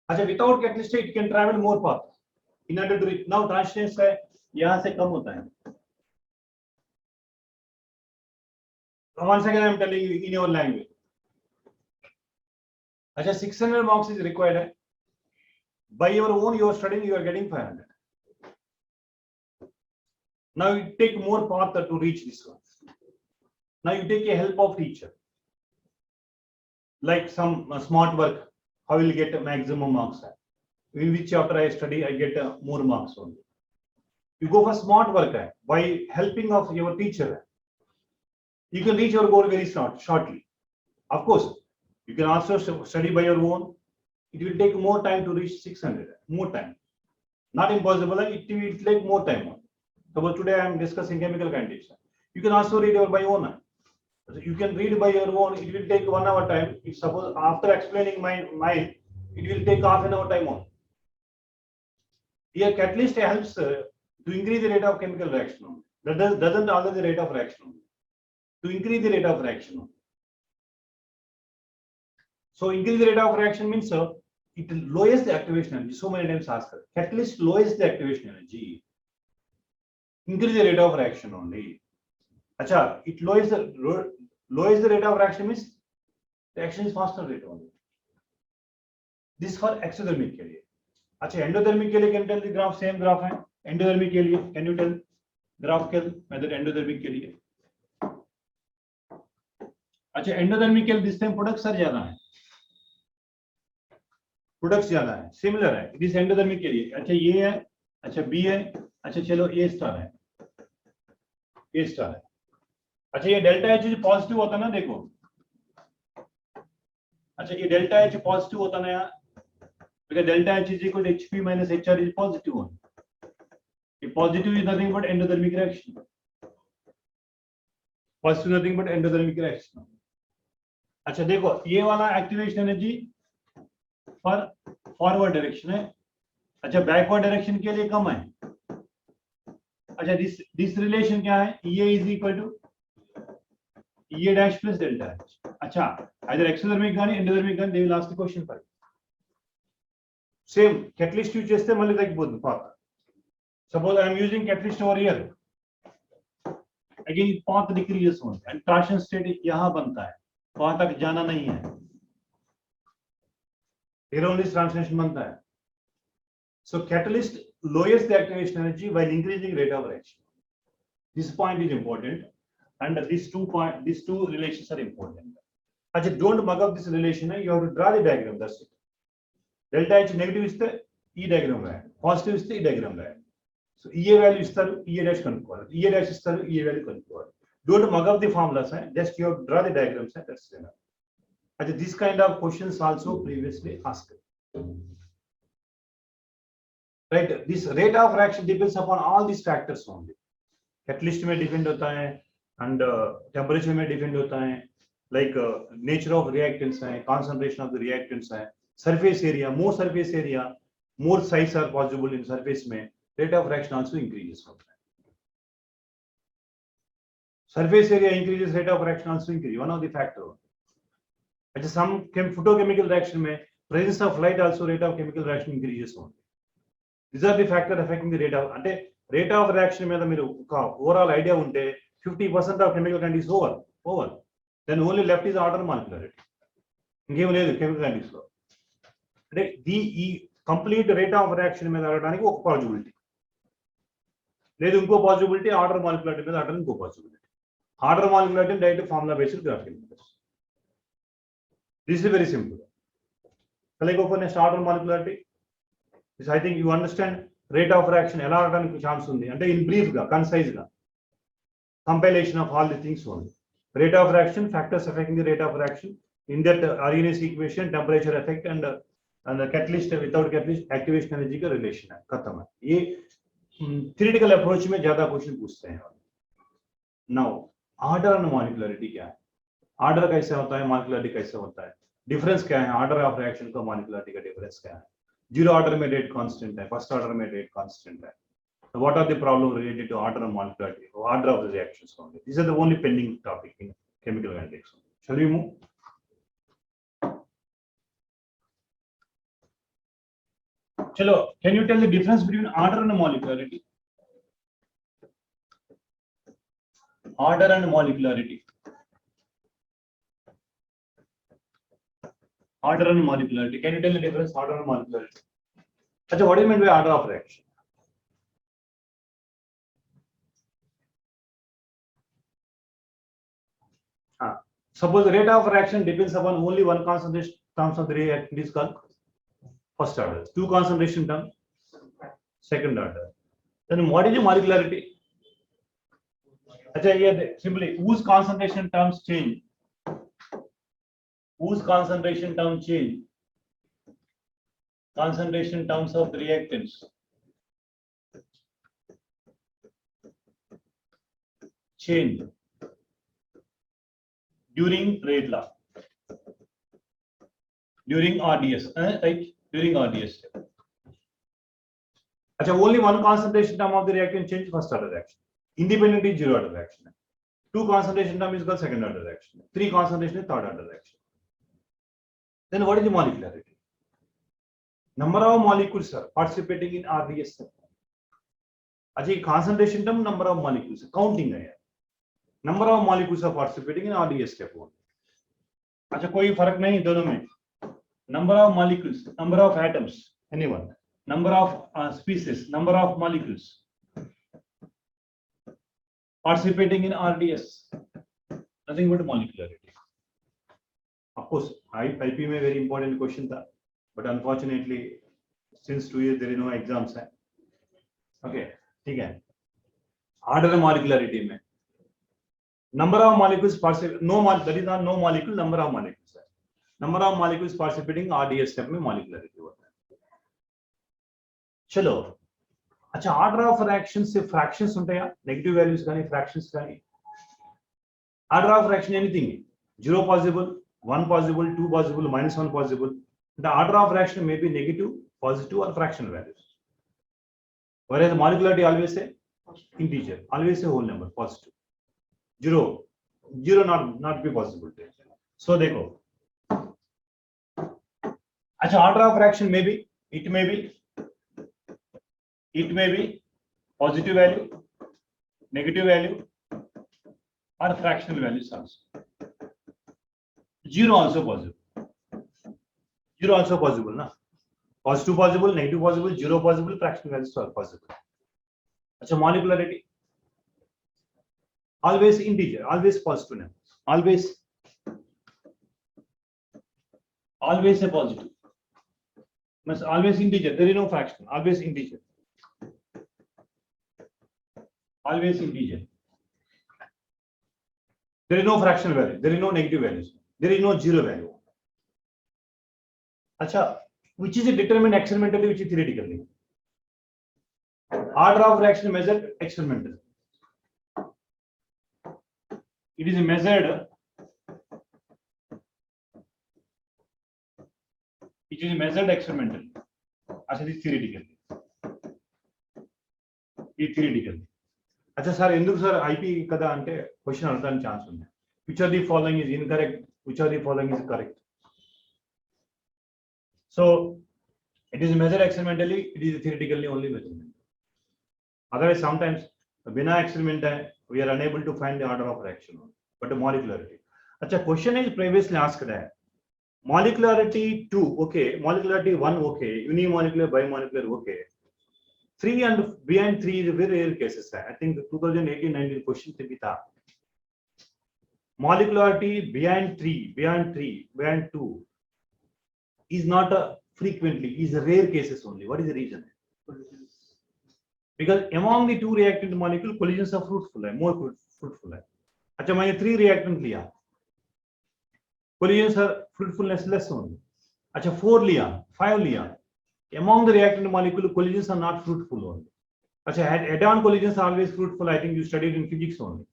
अच्छा without catalyst it can travel more path. In order to reach now transition है यहाँ से कम होता है once again I am telling you in your language अच्छा 600 marks is required. By your own you are studying, you are getting 500. Now you take more path to reach this one. Now you take a help of teacher, like some smart work. How will get a maximum marks? In which chapter I study, I get more marks only. You go for smart work by helping of your teacher. You can reach your goal very shortly. Of course, you can also study by your own. It will take more time to reach 600. More time. Not impossible. It will take more time. Suppose today I am discussing chemical condition. You can also read by your own. You can read by your own. It will take 1 hour time. If suppose after explaining my mind, it will take half an hour time on. Here catalyst helps to increase the rate of chemical reaction. That doesn't alter the rate of reaction. To increase the rate of reaction. So increase the rate of reaction means it lowers the activation energy. So many times asked. Catalyst lowers the activation energy. Increase the rate of reaction only. Acha, it lowers the rate of reaction means the action is faster rate only. This for exothermic के लिए. अच्छा endothermic के लिए can you tell the graph same graph है. Endothermic के लिए can you tell graph के method endothermic के लिए. अच्छा endothermic के लिए this time products सर ज्यादा है. Products ज्यादा है. Similar है. This endothermic के लिए. अच्छा ये है. अच्छा B है. अच्छा चलो A स्टार है. A स्टार है. अच्छा ये डेल्टा H पॉजिटिव होता ना देखो. अच्छा ये डेल्टा H पॉजिटिव होता ना यार. Because delta H is equal to HP minus HR is positive one. A positive is nothing but endothermic reaction. Positive nothing but endothermic reaction. अच्छा देखो ये वाला activation energy for forward direction है. अच्छा backward direction के लिए कम है. अच्छा दिस रिलेशन क्या है. E is equal to E dash plus delta H. अच्छा either exothermic गानी endothermic गानी they will ask the question for it. Same catalyst use cheste malli tagiboddu path. Suppose I am using catalyst over here. Again path decreases only and torsion state yahan banta hai. Path tak jana nahi hai. Here only translation banta hai. So catalyst lowers the activation energy while increasing rate of reaction. This point is important and these two relations are important. Actually don't mug up this relation. You have to draw the diagram. That's it. Delta H negative is the E diagram right. Positive is the E diagram right. So E value is the E dash control. E dash is the E value control. Don't mug up the formulas. Just you have to draw the diagrams. That's enough. And this kind of questions also previously asked. Right. This rate of reaction depends upon all these factors only. Catalyst may depend hota hai, and temperature may depend hota hai, like nature of reactants hai, concentration of the reactants hai. Surface area, more sites are possible in surface में, rate of reaction also increases. Surface area increases, rate of reaction also increases. One of the factors. Some photochemical reaction में, presence of light also rate of chemical reaction increases. These are the factors affecting the rate of reaction में तो मेरे overall idea उन्टे 50% of chemical conditions is over. Then only left is order molecularity. Give me the chemical conditions. The complete rate of reaction में लगाने को possibility. लेकिन उनको possibility order molecularity में लगाने को possibility. Order molecularity direct formula based graph. This is very simple. Shall I go for next order molecularity? This I think you understand rate of reaction. ఎలా రావడానికి chance ఉంది అంటే in brief గా concise గా compilation of all the things only. Rate of reaction, factors affecting the rate of reaction. In that Arrhenius equation, temperature effect and the catalyst without catalyst activation energy का relation है खत्म है. ये theoretical approach में ज्यादा question पूछते हैं. Now order and molecularity क्या है? Order कैसे होता है? Molecularity कैसे होता है? Difference क्या है? Order of reaction का molecularity का difference क्या है? Zero order में rate constant है, first order में rate constant है. So what are the problems related to order and molecularity? Order of the reactions only. These are the only pending topic in chemical kinetics. Shall we move? Chalo, can you tell the difference between order and molecularity? Order and molecularity. Order and molecularity. Can you tell the difference? Order and molecularity. Achha, what do you mean by order of reaction? Suppose the rate of reaction depends upon only one concentration terms of the reactant is called first order. Two concentration terms, second order. Then what is the molecularity? Achha, here simply whose concentration terms change? Whose concentration terms change? Concentration terms of the reactants change during rate law, during RDS, right? During RDS. Achha, only one concentration term of the reactant change first order reaction. Independent is zero order reaction. Two concentration term is called second order reaction. Three concentration is third order reaction. Then what is the molecularity? Number of molecules are participating in RDS. Achha, concentration term, number of molecules, counting hai. Number of molecules are participating in RDS step one. अच्छा कोई फर्क नहीं दोनों में. Number of molecules, number of atoms, anyone. Number of species, number of molecules participating in RDS. Nothing but molecularity. Of course, IP में very important question था, but unfortunately, since 2 years there is no exams. Okay, ठीक है. Order molecularity में. Number of molecules participating, that is not no molecule, number of molecules. Number of molecules participating RDS step में molecularity होता है. चलो, अच्छा order of reaction से fractions ఉంటాయా? Negative values కానీ fractions కానీ. Order of reaction anything, 0 possible, 1 possible, 2 possible, -1 possible. The order of reaction may be negative, positive or fractional values. Whereas molecularity always say integer, always say whole number, positive. Zero not be possible. So देखो, अच्छा order of reaction may be, it may be positive value, negative value or fractional values also. Zero also possible. Zero also possible, na? Positive possible, negative possible, zero possible, fractional values are possible. अच्छा molecularity. Always integer, always positive numbers, always a positive. Must always integer. There is no fraction. Always integer. Always integer. There is no fractional value. There is no negative values. There is no zero value. Acha, which is determined experimentally, which is theoretically. Order of reaction measured experimentally. It is measured. It is measured experimentally. Acha, this theoretically. It theoretically. Acha, sir, enduk sir IP kada ante question adutani chance undi. Which of the following is incorrect? Which of the following is correct? So it is measured experimentally. It is theoretically only measurement. Otherwise, sometimes bina experiment we are unable to find the order of reaction, but the molecularity. Acha, question is previously asked hai. Molecularity 2, okay. Molecularity 1, okay. Unimolecular, bimolecular, okay. 3 and beyond 3 is very rare cases. I think the 2018-19 question to be that. Molecularity beyond 3, beyond 2 is not frequently, is rare cases only. What is the reason? Because among the two reactant molecule, collisions are fruitful, more fruitful. अच्छा मैंने 3 reactant लिया, collisions are fruitfulness less only. अच्छा 4 लिया, 5 लिया. Among the reactant molecule, collisions are not fruitful only. अच्छा add-on collisions are always fruitful. I think you studied in physics only.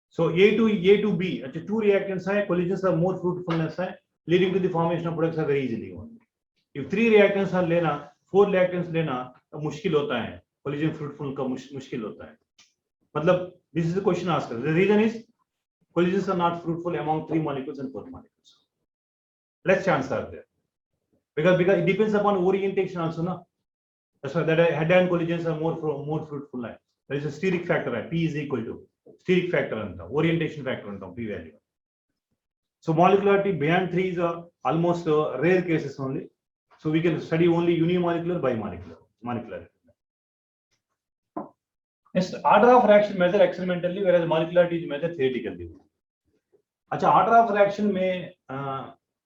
So A to B, अच्छा 2 reactants है, collisions are more fruitfulness है, leading to the formation of products are very easily only. If 3 reactants are लेना, 4 reactants लेना, तो मुश्किल होता है. Collision fruitful का मुश्किल होता है. मतलब this is the question asked. The reason is collisions are not fruitful among 3 molecules and 4 molecules. Less chance are there. Because it depends upon orientation also, no? That's why that head-on collisions are more fruitful. There is a steric factor. P is equal to steric factor and orientation factor and P value. So molecularity beyond 3 is almost rare cases only. So we can study only unimolecular, bimolecular, molecularity. Next, order of reaction measure experimentally, whereas molecularity is measured theoretically. Acha, order of reaction may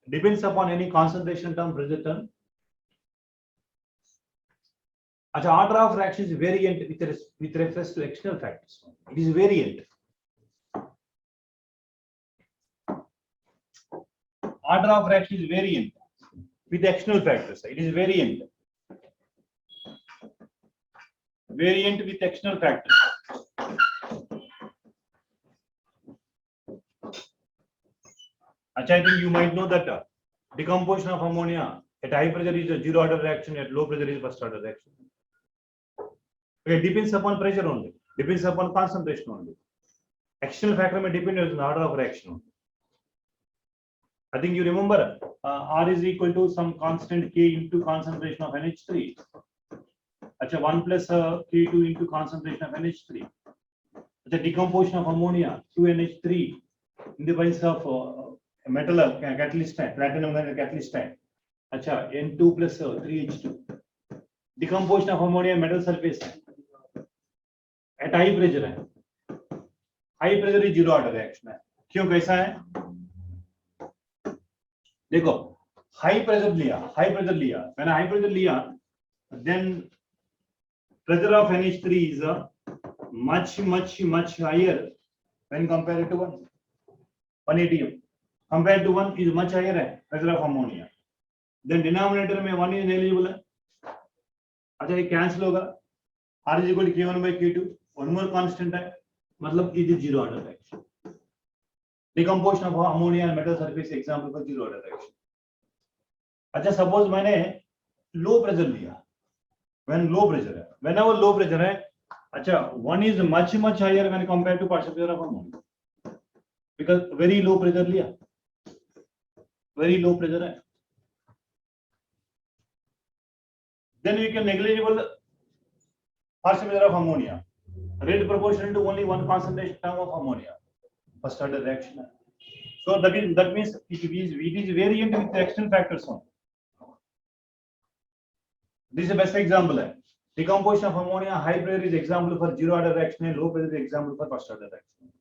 depends upon any concentration term, pressure term. Acha, order of reaction is variant with reference to external factors. It is variant. Order of reaction is variant with external factors. It is variant. Variant with external factors. I think you might know that decomposition of ammonia at high pressure is a zero order reaction, at low pressure is first order reaction. It depends upon pressure only, depends upon concentration only. External factor may depend on the order of reaction only. I think you remember R is equal to some constant K into concentration of NH3. Achha, 1 plus K2 into concentration of NH3. The decomposition of ammonia, 2NH3 in the presence of metal catalyst type, platinum catalyst type. Achha, N2 plus 3H2. Decomposition of ammonia metal surface at high pressure है. High pressure is zero order reaction है. क्यों कैसा है? देखो, high pressure लिया. When high pressure लिया, then pressure of NH3 is much higher when compared to 1 atm. Compared to 1 is much higher है pressure of ammonia. Then denominator में 1 is negligible है. अच्छा ये cancel होगा. R is equal to K1 by K2. One more constant है. मतलब it is zero order reaction. Decomposition of ammonia and metal surface example for zero order reaction. अच्छा suppose मैंने low pressure लिया. When low pressure है, whenever low pressure है, अच्छा one is much higher when compared to partial pressure of ammonia, because very low pressure लिया, very low pressure है. Then we can negligible partial pressure of ammonia, rate proportional to only one concentration term of ammonia, first order reaction. So that means it is variant with the external factors only. This is the best example. Decomposition of ammonia, high pressure is example for zero order reaction and low pressure is example for first order reaction.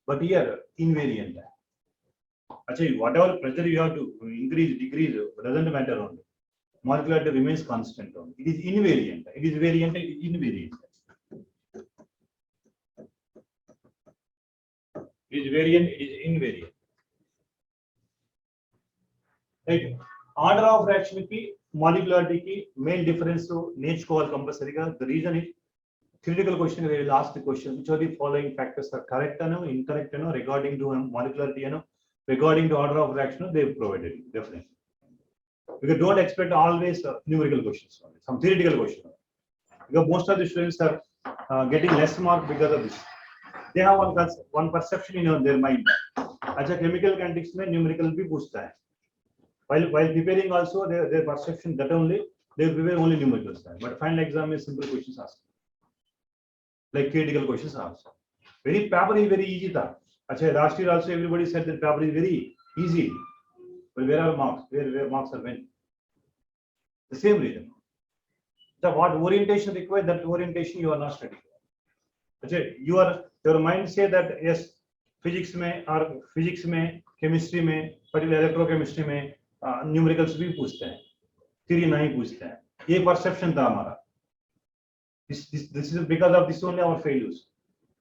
But here invariant. Actually, whatever pressure you have to increase, decrease, doesn't matter only. Molecularity remains constant only. It is invariant. It is variant. It is invariant. It is variant. It is invariant. Right. Order of reaction की molecularity की main difference to నేర్చుకోవాలి compulsory గా. The reason is theoretical question we will ask the question which of the following factors are correct or incorrect regarding to molecularity regarding to order of reaction they have provided definitely. Because don't expect always numerical questions, some theoretical questions. Because most of the students are getting less mark because of this. They have one perception in their mind. अच्छा chemical kinetics में numerical भी पूछता है. While preparing also their perception that only they will prepare only numericals. But final exam is simple questions asked, like theoretical questions also. Very paper is very easy tha. Achha, last year also everybody said that paper is very easy. But where are marks? Where marks are when? The same reason. So what orientation required, that orientation you are not studying. Achha, your mind say that yes, physics में or physics में, chemistry में, particular electrochemistry में numericals भी पूछते हैं, theory नहीं पूछते हैं. ये परसेप्शन था हमारा. This is because of this only our failures,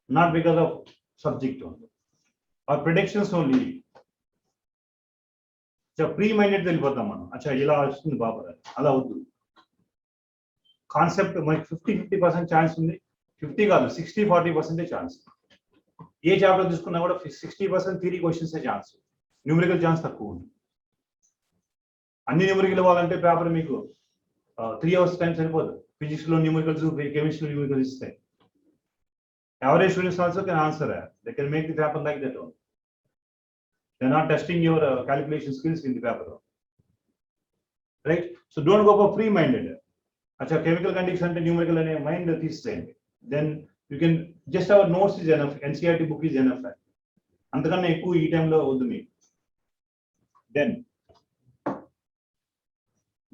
not because of subject only. Our predictions only. जब pre-minded తెలిపోతాం మనం. अच्छा ఇలా వస్తుంది బాబా అలా వద్దు. కాన్సెప్ట్ మనకి 50% ఛాన్స్ ఉంది. 50 కాదు 60-40% ఛాన్స్. ఏ చాప్టర్ తీసుకున్నా కూడా 60% theory questions chance, numerical chance తక్కువ ఉంది. అన్ని న్యూమరికల్ ఇవ్వాలంటే పేపర్ మీకు 3 hours టైం సరిపోదు. ఫిజిక్స్ లో న్యూమరికల్స్, కెమిస్ట్రీ న్యూమరికల్స్ ఇస్తాయి. Average students also can answer that. They can make the paper like that only. They are not testing your calculation skills in the paper, right? So don't go for free-minded. Acha chemical condition and numerical and mind is same. Then you can just our notes is enough. NCERT book is enough. అంతకన్నా ఎక్కువ ఈ టైంలో వద్దు మీకు.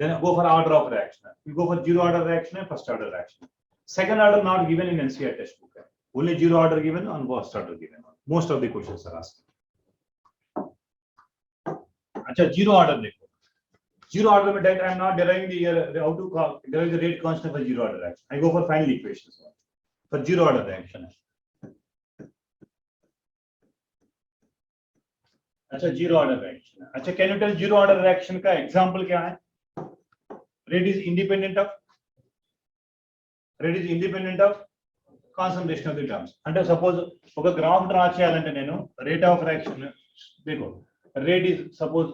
Then go for order of reaction. You go for zero order reaction and first order reaction. Second order not given in NCERT textbook. Only zero order given and first order given. Most of the questions are asked. अच्छा zero order देखो. Zero order में I am not deriving the how to derive the rate constant for zero order reaction. I go for final equations for zero order reaction. अच्छा zero order reaction. अच्छा can you tell zero order reaction का example क्या है? Rate is independent of concentration of the terms. అంటే suppose ఒక graph draw చేయాలంటే నేను rate of reaction देखो rate is suppose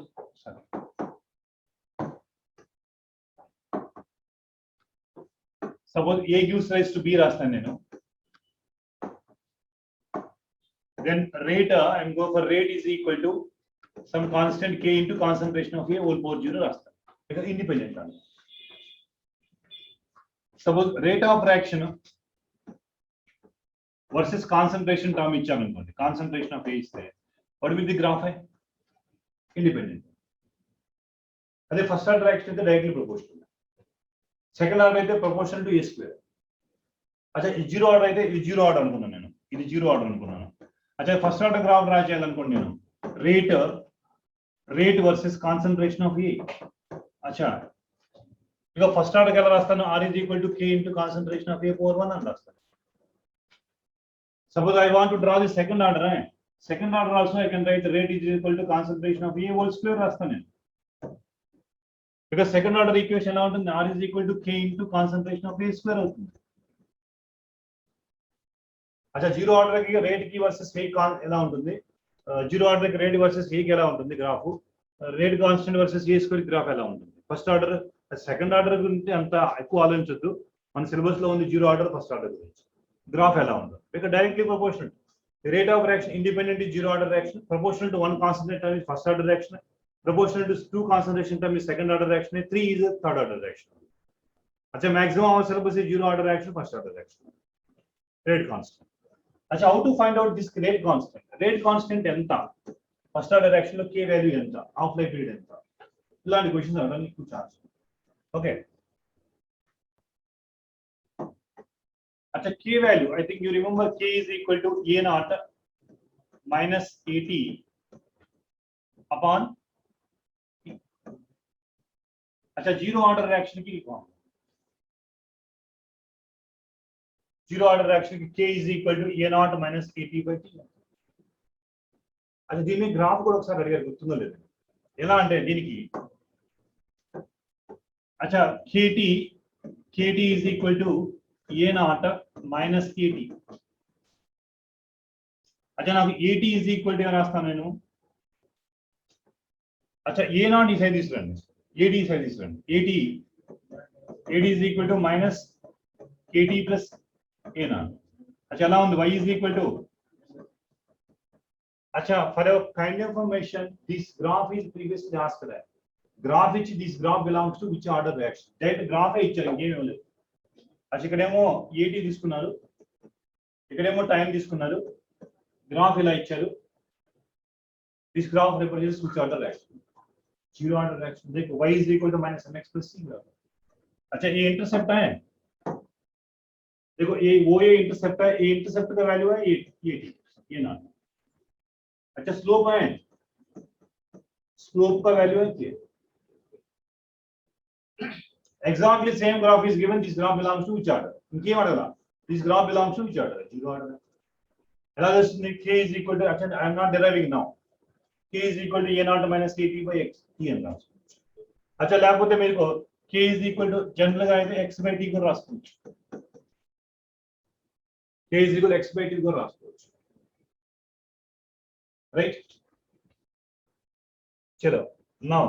A gives rise to B రాస్తాను నేను. Then rate I am go for rate is equal to some constant K into concentration of A whole power 0 రాస్తాను. because independent ആണ്. Suppose rate of reaction versus concentration term ఇచ్చాను అనుకోండి. concentration of A ఇస్తే what will be the graph है? Independent. అదే first order reaction అయితే directly proportional. Second order అయితే proportional to A square. అచ్చా ఈ జీరో ఆర్డర్ అయితే ఇది జీరో ఆర్డర్ అనుకున్నాను నేను. ఇది జీరో ఆర్డర్ అనుకున్నాను. అచ్చా ఫస్ట్ ఆర్డర్ గ్రాఫ్ డ్రా చేయాలనుకోండి నేను. Rate versus concentration of A. అచ్చా ఇక ఫస్ట్ ఆర్డర్ ఎలా రాస్తాను? R is equal to K into concentration of A power 1 అని రాస్తాను. Suppose I want to draw the second order. Second order also I can write rate is equal to concentration of A whole square రాస్తాను నేను. because second order equation ఎలా ఉంటుంది? R is equal to K into concentration of A square అవుతుంది. అచ్చా zero order కి rate కి versus A ఎలా ఉంటుంది? జీరో ఆర్డర్ కి రేట్ వర్సెస్ A కి ఎలా ఉంటుంది graph? Rate constant versus A square graph ఎలా ఉంటుంది? ఫస్ట్ ఆర్డర్ సెకండ్ ఆర్డర్ గురించి అంత ఎక్కువ ఆలోచించొద్దు. మన సిలబస్ లో ఉంది జీరో ఆర్డర్ ఫస్ట్ ఆర్డర్ గురించి. గ్రాఫ్ ఎలా ఉంటుంది? because directly proportional. The rate of reaction independent is zero order reaction, proportional to one concentration term is first order reaction, proportional to two concentration term is second order reaction, 3 is a third order reaction. अच्छा maximum our syllabus is zero order reaction, first order reaction. Rate constant. अच्छा how to find out this rate constant? Rate constant ఎంత? First order reaction లో K value ఎంత? Half life period ఎంత? ఇలాంటి questions అడగడానికి ఎక్కువ chance. Okay. अच्छा K value, I think you remember K is equal to A naught minus AT upon अच्छा zero order reaction की जीरो ऑर्डर रिएक्शन की K is equal to A naught minus AT by T. अच्छा దీని graph కూడా ఒకసారి అడిగారు గుర్తుందో లేదు. ఎలా అంటే దీనికి अच्छा KT is equal to A naught minus AT. अच्छा నాకు AT is equal to రాస్తాను నేను. अच्छा A naught is this one. AD is this one. AD is equal to minus KT plus A naught. अच्छा ఎలా ఉంది? Y is equal to अच्छा for a kind information this graph is previously asked that. Graph which this graph belongs to which order reaction? That graph ఇచ్చారు ఇంకేమీ లేదు. అచ్చా ఇక్కడేమో AT తీసుకున్నారు, ఇక్కడేమో టైం తీసుకున్నారు, గ్రాఫ్ ఇలా ఇచ్చారు. This graph represents which order reaction? Zero order reaction. देखो y is equal to minus mx plus c. अच्छा ये इंटरसेप्ट है, देखो ये वो ये इंटरसेप्ट है, ये इंटरसेप्ट का वैल्यू है ये ना. अच्छा स्लोप है, स्लोप का वैल्यू है ये. Exactly same graph is given. This graph belongs to which order? ఇంకేం అడగలా. This graph belongs to which order? Zero order. ఎలా వస్తుంది? K is equal to actually I am not deriving now. K is equal to A naught minus KT by X T అని రాసుకోవచ్చు. అచ్చా లేకపోతే మీరు K is equal to general గా అయితే X by T కూడా రాసుకోవచ్చు. K is equal to X by T కూడా రాసుకోవచ్చు. Right? చలో now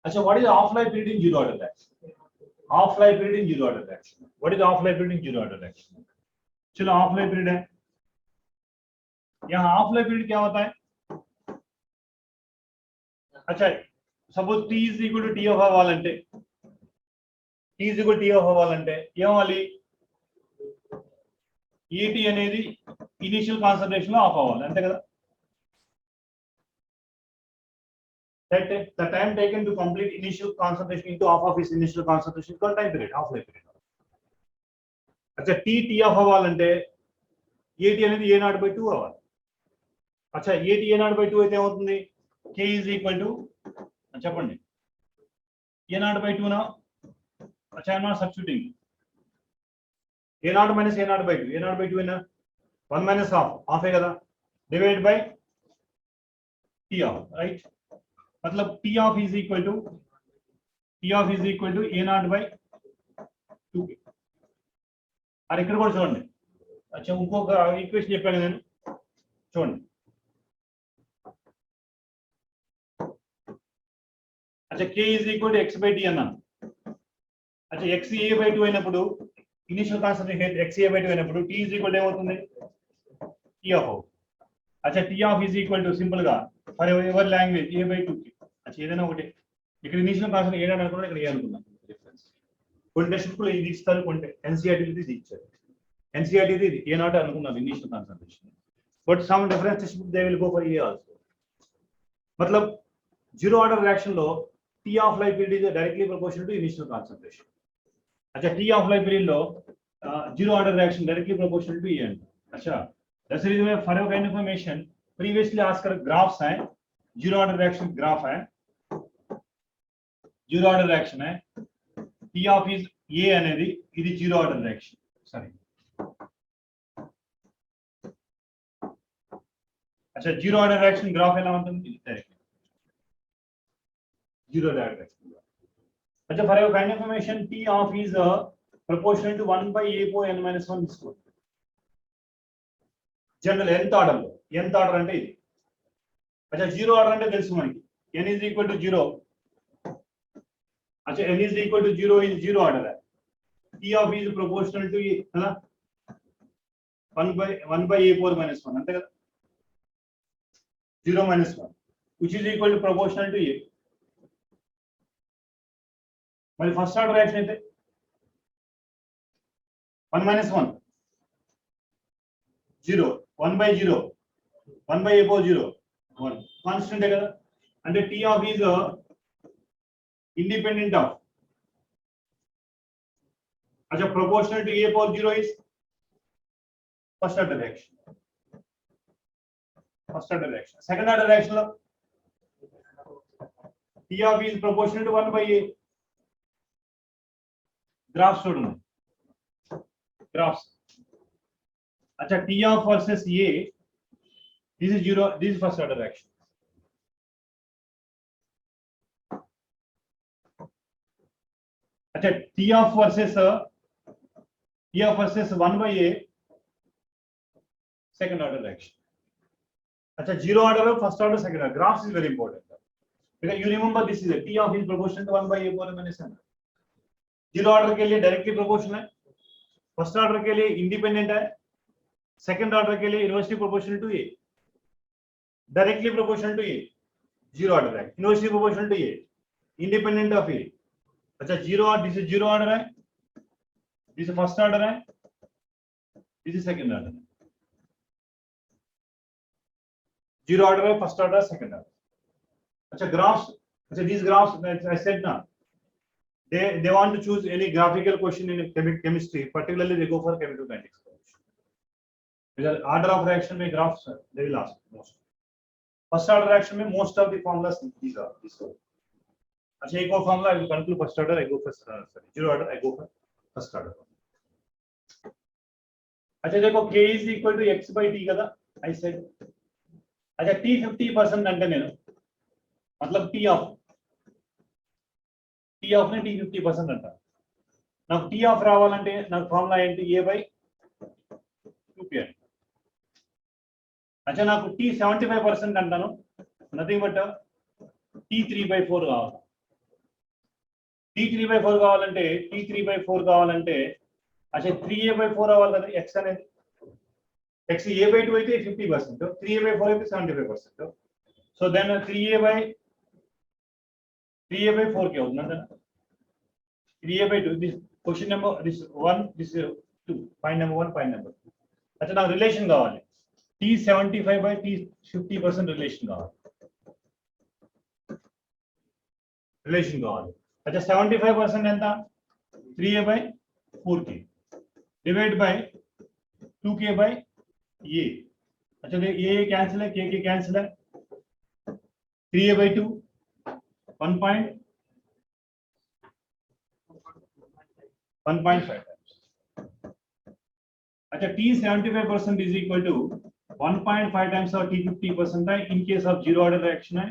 अच्छा what is the half life period in zero order reaction? Half life period in zero order reaction. What is the half life period in zero order reaction? चलो half life period है. यहाँ half life period क्या होता है? अच्छा suppose T is equal to T of అవ్వాలంటే T is equal to T of అవ్వాలంటే ఏమవ్వాలి? ET అనేది ఇనిషియల్ కాన్సంట్రేషన్ లో ఆఫ్ అవ్వాలి అంతే కదా. That the time taken to complete initial concentration into half of its initial concentration called time period, half life period. अच्छा T off అవ్వాలంటే AT అనేది A0/2 అవ్వాలి. अच्छा AT A0/2 అయితే ఏమవుతుంది, K is equal to చెప్పండి A0/2 నా. अच्छा I'm not substituting. A0 minus A0/2, A0/2 అయినా 1 minus half है కదా, divided by T off, right? मतलब T off is equal to A0/2. और ఇక్కడ కూడా చూడండి. अच्छा ఇంకొక ఈక్వేషన్ చెప్పాను నేను చూడండి. अच्छा K is equal to x/t అన్నాను. अच्छा XA/2 అయినప్పుడు ఇనిషియల్ కాన్సంట్రేషన్ XA/2 అయినప్పుడు T is equal to ఏమవుతుంది, T off. अच्छा T off is equal to simple గా ఫర్ ఎవర్ లాంగ్వేజ్ A/2 కి. अच्छा ఏదైనా ఒకటి ఇక్కడ ఇనిషియల్ కాన్సంట్రేషన్ ఏదైనా అనుకున్నా ఇక్కడ ఏ అనుకున్నాం డిఫరెన్స్. కొన్ని టెక్స్ట్‌బుక్‌లో ఇది ఇస్తారు, కొన్ని NCERT ఇది ఇచ్చారు. NCERT ఇది A0 అనుకున్నారు initial concentration, but some difference textbook they will go for A also. मतलब जीरो ऑर्डर रिएक्शन लो T of life period is directly proportional to initial concentration. अच्छा T ऑफ लाइफ पीरियड लो zero order reaction directly proportional to E. अच्छा that's the reason में for your information previously asked graphs हैं, zero order reaction graph है, zero order reaction है, T of is A అనేది ఇది zero order reaction. Sorry अच्छा zero order reaction graph ఎలా ఉంటుంది, డైరెక్ట్ जीरो ऑर्डर रिएक्शन. अच्छा for your kind information T of is proportional to 1/A/n-1 తీసుకోండి. General nth order లో nth order అంటే ఇది. अच्छा जीरो ऑर्डर అంటే తెలుసు మనకి n is equal to 0. अच्छा n is equal to 0 is zero order है. T of is proportional to है ना 1/A/n-1 అంతే కదా, 0 minus 1 which is equal to proportional to A. మరి ఫస్ట్ ఆర్డర్ రియాక్షన్ అయితే 1 minus 1 0, 1/0, 1/A/0 1 కాన్స్టెంట్ కదా. అంటే T of is independent of, अच्छा proportional to A/0 is first order reaction. First order reaction. Second order reaction lo T of is proportional to 1/A. Graphs చూడండి, graphs. अच्छा T of versus A, this is 0, this is first order reaction. अच्छा T of versus 1/A, second order reaction. अच्छा zero order और first order second order graphs is very important because you remember this is T of is proportional to 1/A/n. Zero order के लिए directly proportional है, first order के लिए independent है, second order के लिए inversely proportional to A, directly proportional to A. Zero order है, inversely proportional to A, independent of A. अच्छा zero order, this is zero order है, दिस इज फर्स्ट ऑर्डर है, this is second order है. Zero order है, first order, second order. अच्छा graphs, अच्छा these graphs I said now they want to choose any graphical question in chemistry, particularly they go for chemical kinetics because order of reaction में graphs they will ask most. first order reaction में most of the formulas these are this one. अच्छा एक और formula I will conclude first order, I go for zero order, I go for first order. अच्छा देखो K is equal to x/t కదా I said. अच्छा T 50% అంటే నేను मतलब T of ने T 50% అంట. నాకు T of రావాలంటే నాకు ఫార్ములా ఏంటి, A/2P అంట. अच्छा నాకు T 75% అంటాను, నథింగ్ బట్ T 3/4 కావాలి. T 3/4 కావాలంటే अच्छा 3A/4 అవ్వాలి కదా x అనేది. x A/2 అయితే 50%, 3A/4 అయితే 75%. సో దెన్ 3A/4 क्या होता है 3A/2. this question number, this 1, this 2, find number 1, find number 2. अच्छा నాకు రిలేషన్ కావాలి T75 by T50% రిలేషన్ కావాలి अच्छा 75% ఎంత 3a by 4k divide by 2k by a अच्छा ये a कैंसिल है k कैंसिल है 3a by 2 1.5 times अच्छा T75% is equal to 1.5 times of T50% है in case of zero order reaction है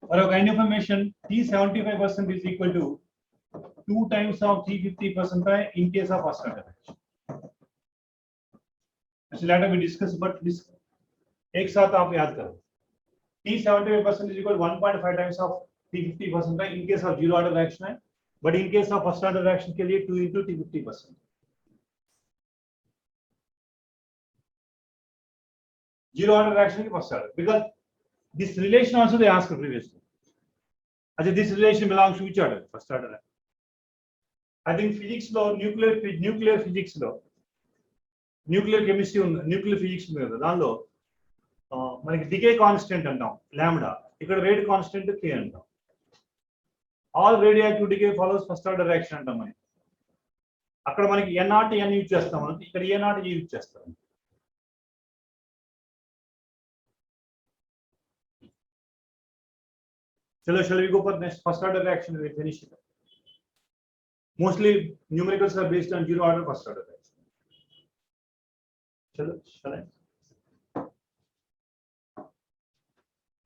और a kind of information T75% is equal to 2 times of T50% है in case of first order reaction अच्छा later we discuss but this एक साथ आप याद करो T75% is equal to 1.5 times of T50% है in case of zero order reaction है but in case of first order reaction के लिए 2 into T50% zero order reaction की first order because this relation also they asked previously अच्छा this relation belongs to which order first order I think physics law nuclear physics law nuclear chemistry nuclear physics ఉంది కదా దానిలో మనకి decay constant అంటాం lambda ఇక్కడ rate constant k అంటాం all radioactive decay follows first order reaction అంటాం మనం అక్కడ మనకి n0 n యూజ్ చేస్తాం ఇక్కడ a0 యూజ్ చేస్తాం चलो shall we go for next first order reaction we finish it mostly numericals are based on zero order first order reaction चलो shall I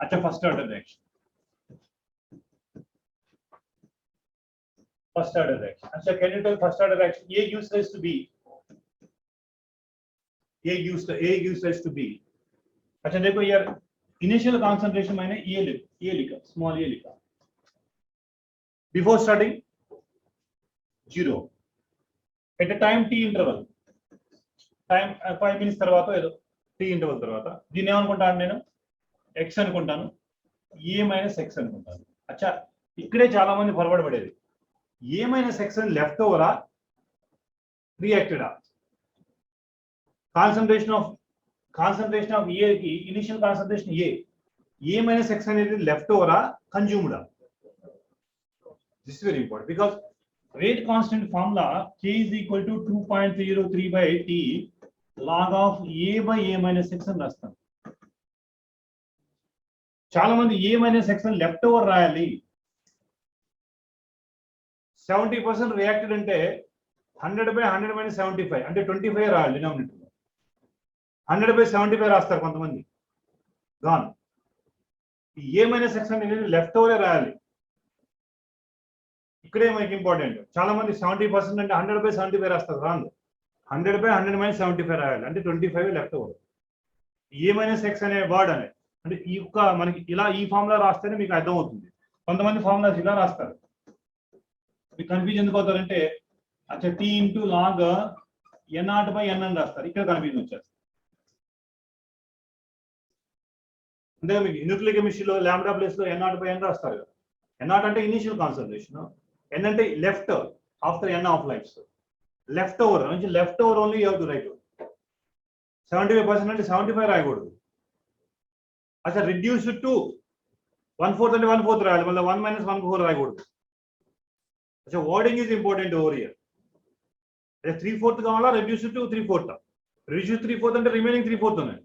अच्छा first order reaction अच्छा can you tell first order reaction a gives rise to b अच्छा देखो यार initial concentration मैंने ये लिखा small a लिखा before starting 0 at a time t interval time 5 minutes తర్వాత ఏదో t interval తర్వాత దీన్ని ఏమనుకుంటాను నేను x అనుకుంటాను a minus x అనుకుంటాను అచ్చా ఇక్కడే చాలా మంది పొరపాటు పడేది a minus x అని లెఫ్ట్ ఓవరా రియాక్టెడా కాన్సంట్రేషన్ ఆఫ్ a కి initial concentration a minus x అనేది left ఓవరా కన్జ్యూమ్డా this is very important because rate constant formula k is equal to 2.03 by t log of a by a minus x అని రాస్తాం చాలా మంది a minus x అని left over రాయాలి 70% reacted అంటే 100 by 100 minus 75 అంటే 25 రాయాలి డినామినేటర్ 100 by 75 రాస్తారు కొంతమంది గాన్ a minus x అనేది లెఫ్ట్ ఓవరే రాయాలి ఇక్కడే మనకి ఇంపార్టెంట్ చాలా మంది 70% అంటే 100 by 75 రాస్తారు రాంగ్ 100 by 100 minus 75 రాయాలి అంటే 25 left over a minus x అనే వర్డ్ అనే అంటే ఈ యొక్క మనకి ఇలా ఈ ఫార్ములా రాస్తేనే మీకు అర్థం అవుతుంది కొంతమంది ఫార్ములాస్ ఇలా రాస్తారు మీకు కన్ఫ్యూజన్ ఎందుకు అవుతారంటే అచ్చా t into log n0 by n అని రాస్తారు ఇక్కడ కన్ఫ్యూజన్ వచ్చేస్తుంది అంటే మీకు న్యూక్లియర్ కెమిస్ట్రీలో లాంబ్డా ప్లేస్ లో n0 by n రాస్తారు కదా n0 అంటే ఇనిషియల్ కాన్సంట్రేషన్ n అంటే left after n of lives left over నుంచి left over only you have to write 75% అంటే 75 రాయకూడదు అచ్చా రిడ్యూస్ టు 1/4 అంటే 1/4 రాయాలి మళ్ళీ 1 minus 1/4 రాయకూడదు అచ్చా wording is important over here అచ్చా 3/4 కావాలా రిడ్యూస్ టు 3/4 రిడ్యూస్ 3/4 అంటే రిమైనింగ్ 3/4 ఉన్నాయి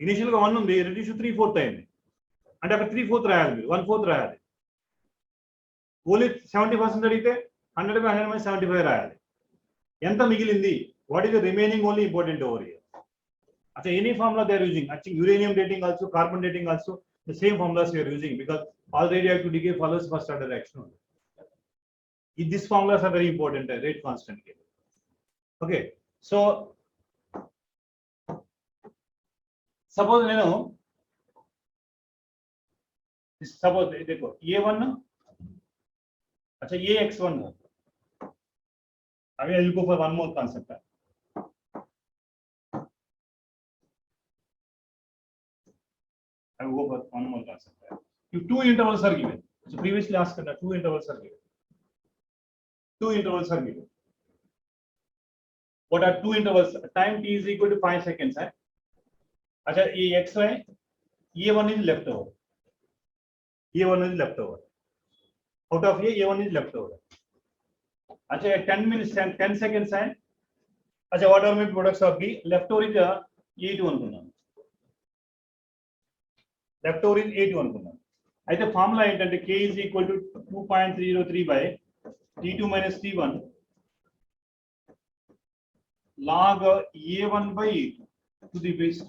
ఇనిషియల్ గా 1 ఉంది రిడ్యూస్ 3/4 అయింది అంటే అక్కడ 3/4 రాయాలి మీరు 1/4 రాయాలి ఓన్లీ 70% అడిగితే 100 by 100 minus 75 రాయాలి ఎంత మిగిలింది what is the remaining only important over here అచ్చా any formula they are using అచ్చా uranium dating also carbon dating also the same formulas we are using because all radioactive decay follows first order reaction this formulas are very important rate constant కి okay so suppose నేను suppose देखो a1 अच्छा ये x1 है अभी I'll go for one more concept I will go for one more concept if two intervals are given so previously asked that two intervals are given What are two intervals? Time t is equal to 5 seconds है. अच्छा ये x है, ये one is left over. ये one is left over. Out of ये one is left over. अच्छा 10 minutes 10 seconds है. अच्छा what are my products of b? Left over is 8 అనుకున్నాను. Left over is 8 అనుకున్నాను. అయితే ఫార్ములా ఏంటంటే k is equal to 2.303 by t2 minus t1 log a1 by a2 to the base.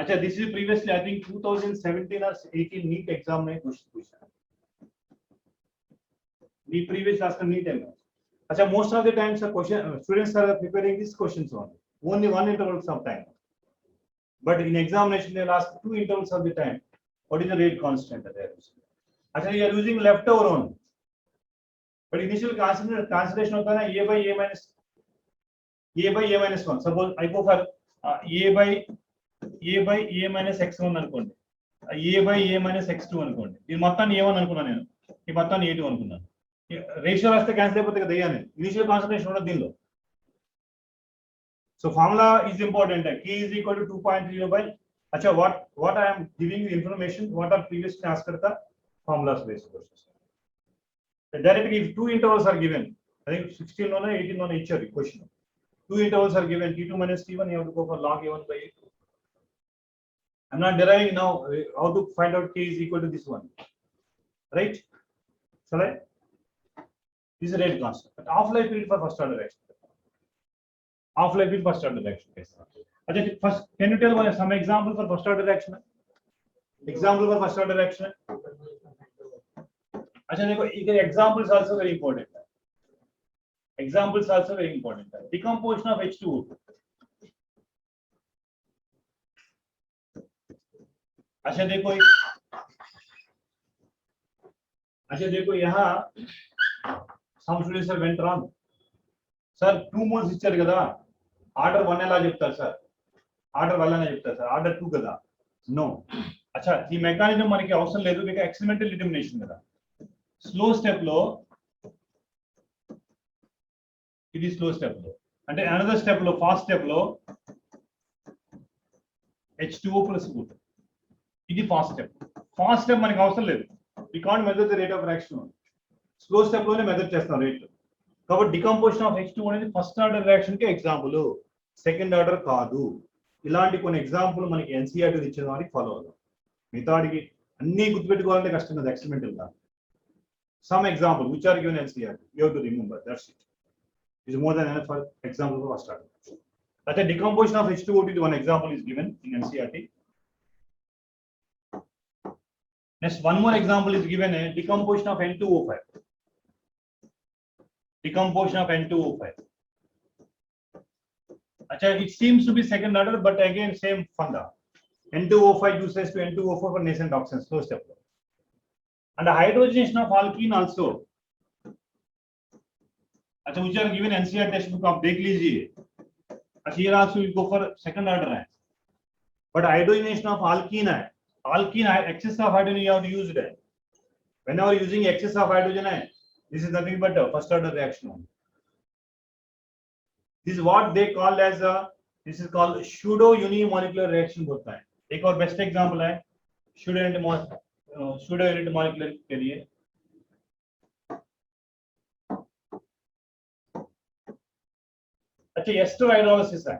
अच्छा this is previously I think 2017 or 18 NEET exam में question पूछा है. The previous last NEET है. अच्छा most of the times the question students are preparing these questions only one interval of time. But in examination they will ask two intervals of the time. What is the rate constant there? Actually, you are using leftover only. But initial consideration होता है ना a by a minus 1. Suppose I go for a by a minus x1 అనుకోండి, a by a minus x2 అనుకోండి. ఇది మొత్తాన్ని a1 అనుకున్నాను నేను, ఈ మొత్తాన్ని a2 అనుకున్నాను. రేషియో రాస్తే క్యాన్సిల్ అయిపోతే కదా దయ్యాన్ని. ఇనిషియల్ కాన్సంట్రేషన్ ఉండదు దీనిలో. So formula is important. K is equal to 2.0 by. अच्छा what I am giving you information, what are previously asked करता formulas based questions. Directly if two intervals are given, I think 16 no 18 no each other question. Two intervals are given, t2 minus t1, you have to go for log a1 by a2. I'm not deriving now how to find out k is equal to this one, right? Shall I? This is a rate constant. But half-life period for first order reaction. Half-life period first order reaction. अच्छा first can you tell some example for first order reaction? Example for first order reaction. अच्छा देखो इधर examples also very important. Examples also very important. Decomposition of H2O. अच्छा देखो यहाँ some students are went wrong. Sir 2 moles ఇచ్చారు కదా, order 1 ఎలా చెప్తారు సార్? ఆర్డర్ 1 అనే చెప్తారు సార్, ఆర్డర్ 2 కదా? నో. అచ్చా ఈ మెకానిజం మనకి అవసరం లేదు, మీకు ఎక్స్పెరిమెంటల్ డిటర్మినేషన్ కదా. స్లో స్టెప్ లో ఇది స్లో స్టెప్ లో అంటే అనదర్ స్టెప్ లో ఫాస్ట్ స్టెప్ లో H2O plus good. ఇది ఫాస్ట్ స్టెప్. ఫాస్ట్ స్టెప్ మనకి అవసరం లేదు, we can't measure the rate of reaction. Slow step లోనే మెజర్ చేస్తాం రేట్. కాబట్టి డికంపోజిషన్ ఆఫ్ H2O అనేది ఫస్ట్ ఆర్డర్ రియాక్షన్ కి ఎగ్జాంపుల్, సెకండ్ ఆర్డర్ కాదు. ఇలాంటి కొన్ని ఎగ్జాంపుల్ మనకి ఎన్సీఆర్టీ ఇచ్చిన వారికి ఫాలో అవుతాం. మిగతా వాడికి అన్ని గుర్తుపెట్టుకోవాలంటే కష్టం కదా ఎక్స్పెరిమెంటల్ గా. Some example which are given NCERT you have to remember, that's it. Is more than enough for example for first order. అయితే decomposition of H2O is one example is given in NCERT. Next one more example is given, a decomposition of N2O5. Decomposition of N2O5. Achha, it seems to be second order, but again same funda. N2O5 uses to N2O4 for nascent oxidants, slow step. And the hydrogenation of alkene also. Achha, which are given NCERT textbook of देख लीजिए. Here also we go for second order है. But hydrogenation of alkene है. Alkene excess of hydrogen you have to use it. Whenever using excess of hydrogen, this is nothing but a first order reaction. This is what they call as a, this is called pseudo unimolecular reaction होता है. एक और best example है pseudo unit molecular के लिए. अच्छा ester hydrolysis है.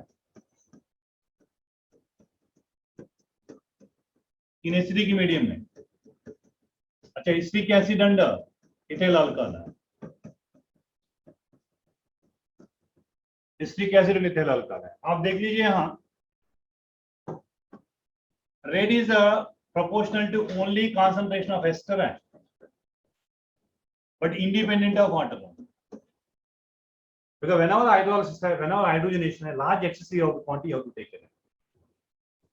In acidic medium में. अच्छा acidic acid and ethyl alcohol है. एसिडिक एसिड और इथाइल अल्कोहल है. आप देख लीजिए यहाँ red is proportional to only concentration of ester है, but independent of water. Because whenever hydrolysis, whenever hydrogenation, a large excessive of quantity you have to take it.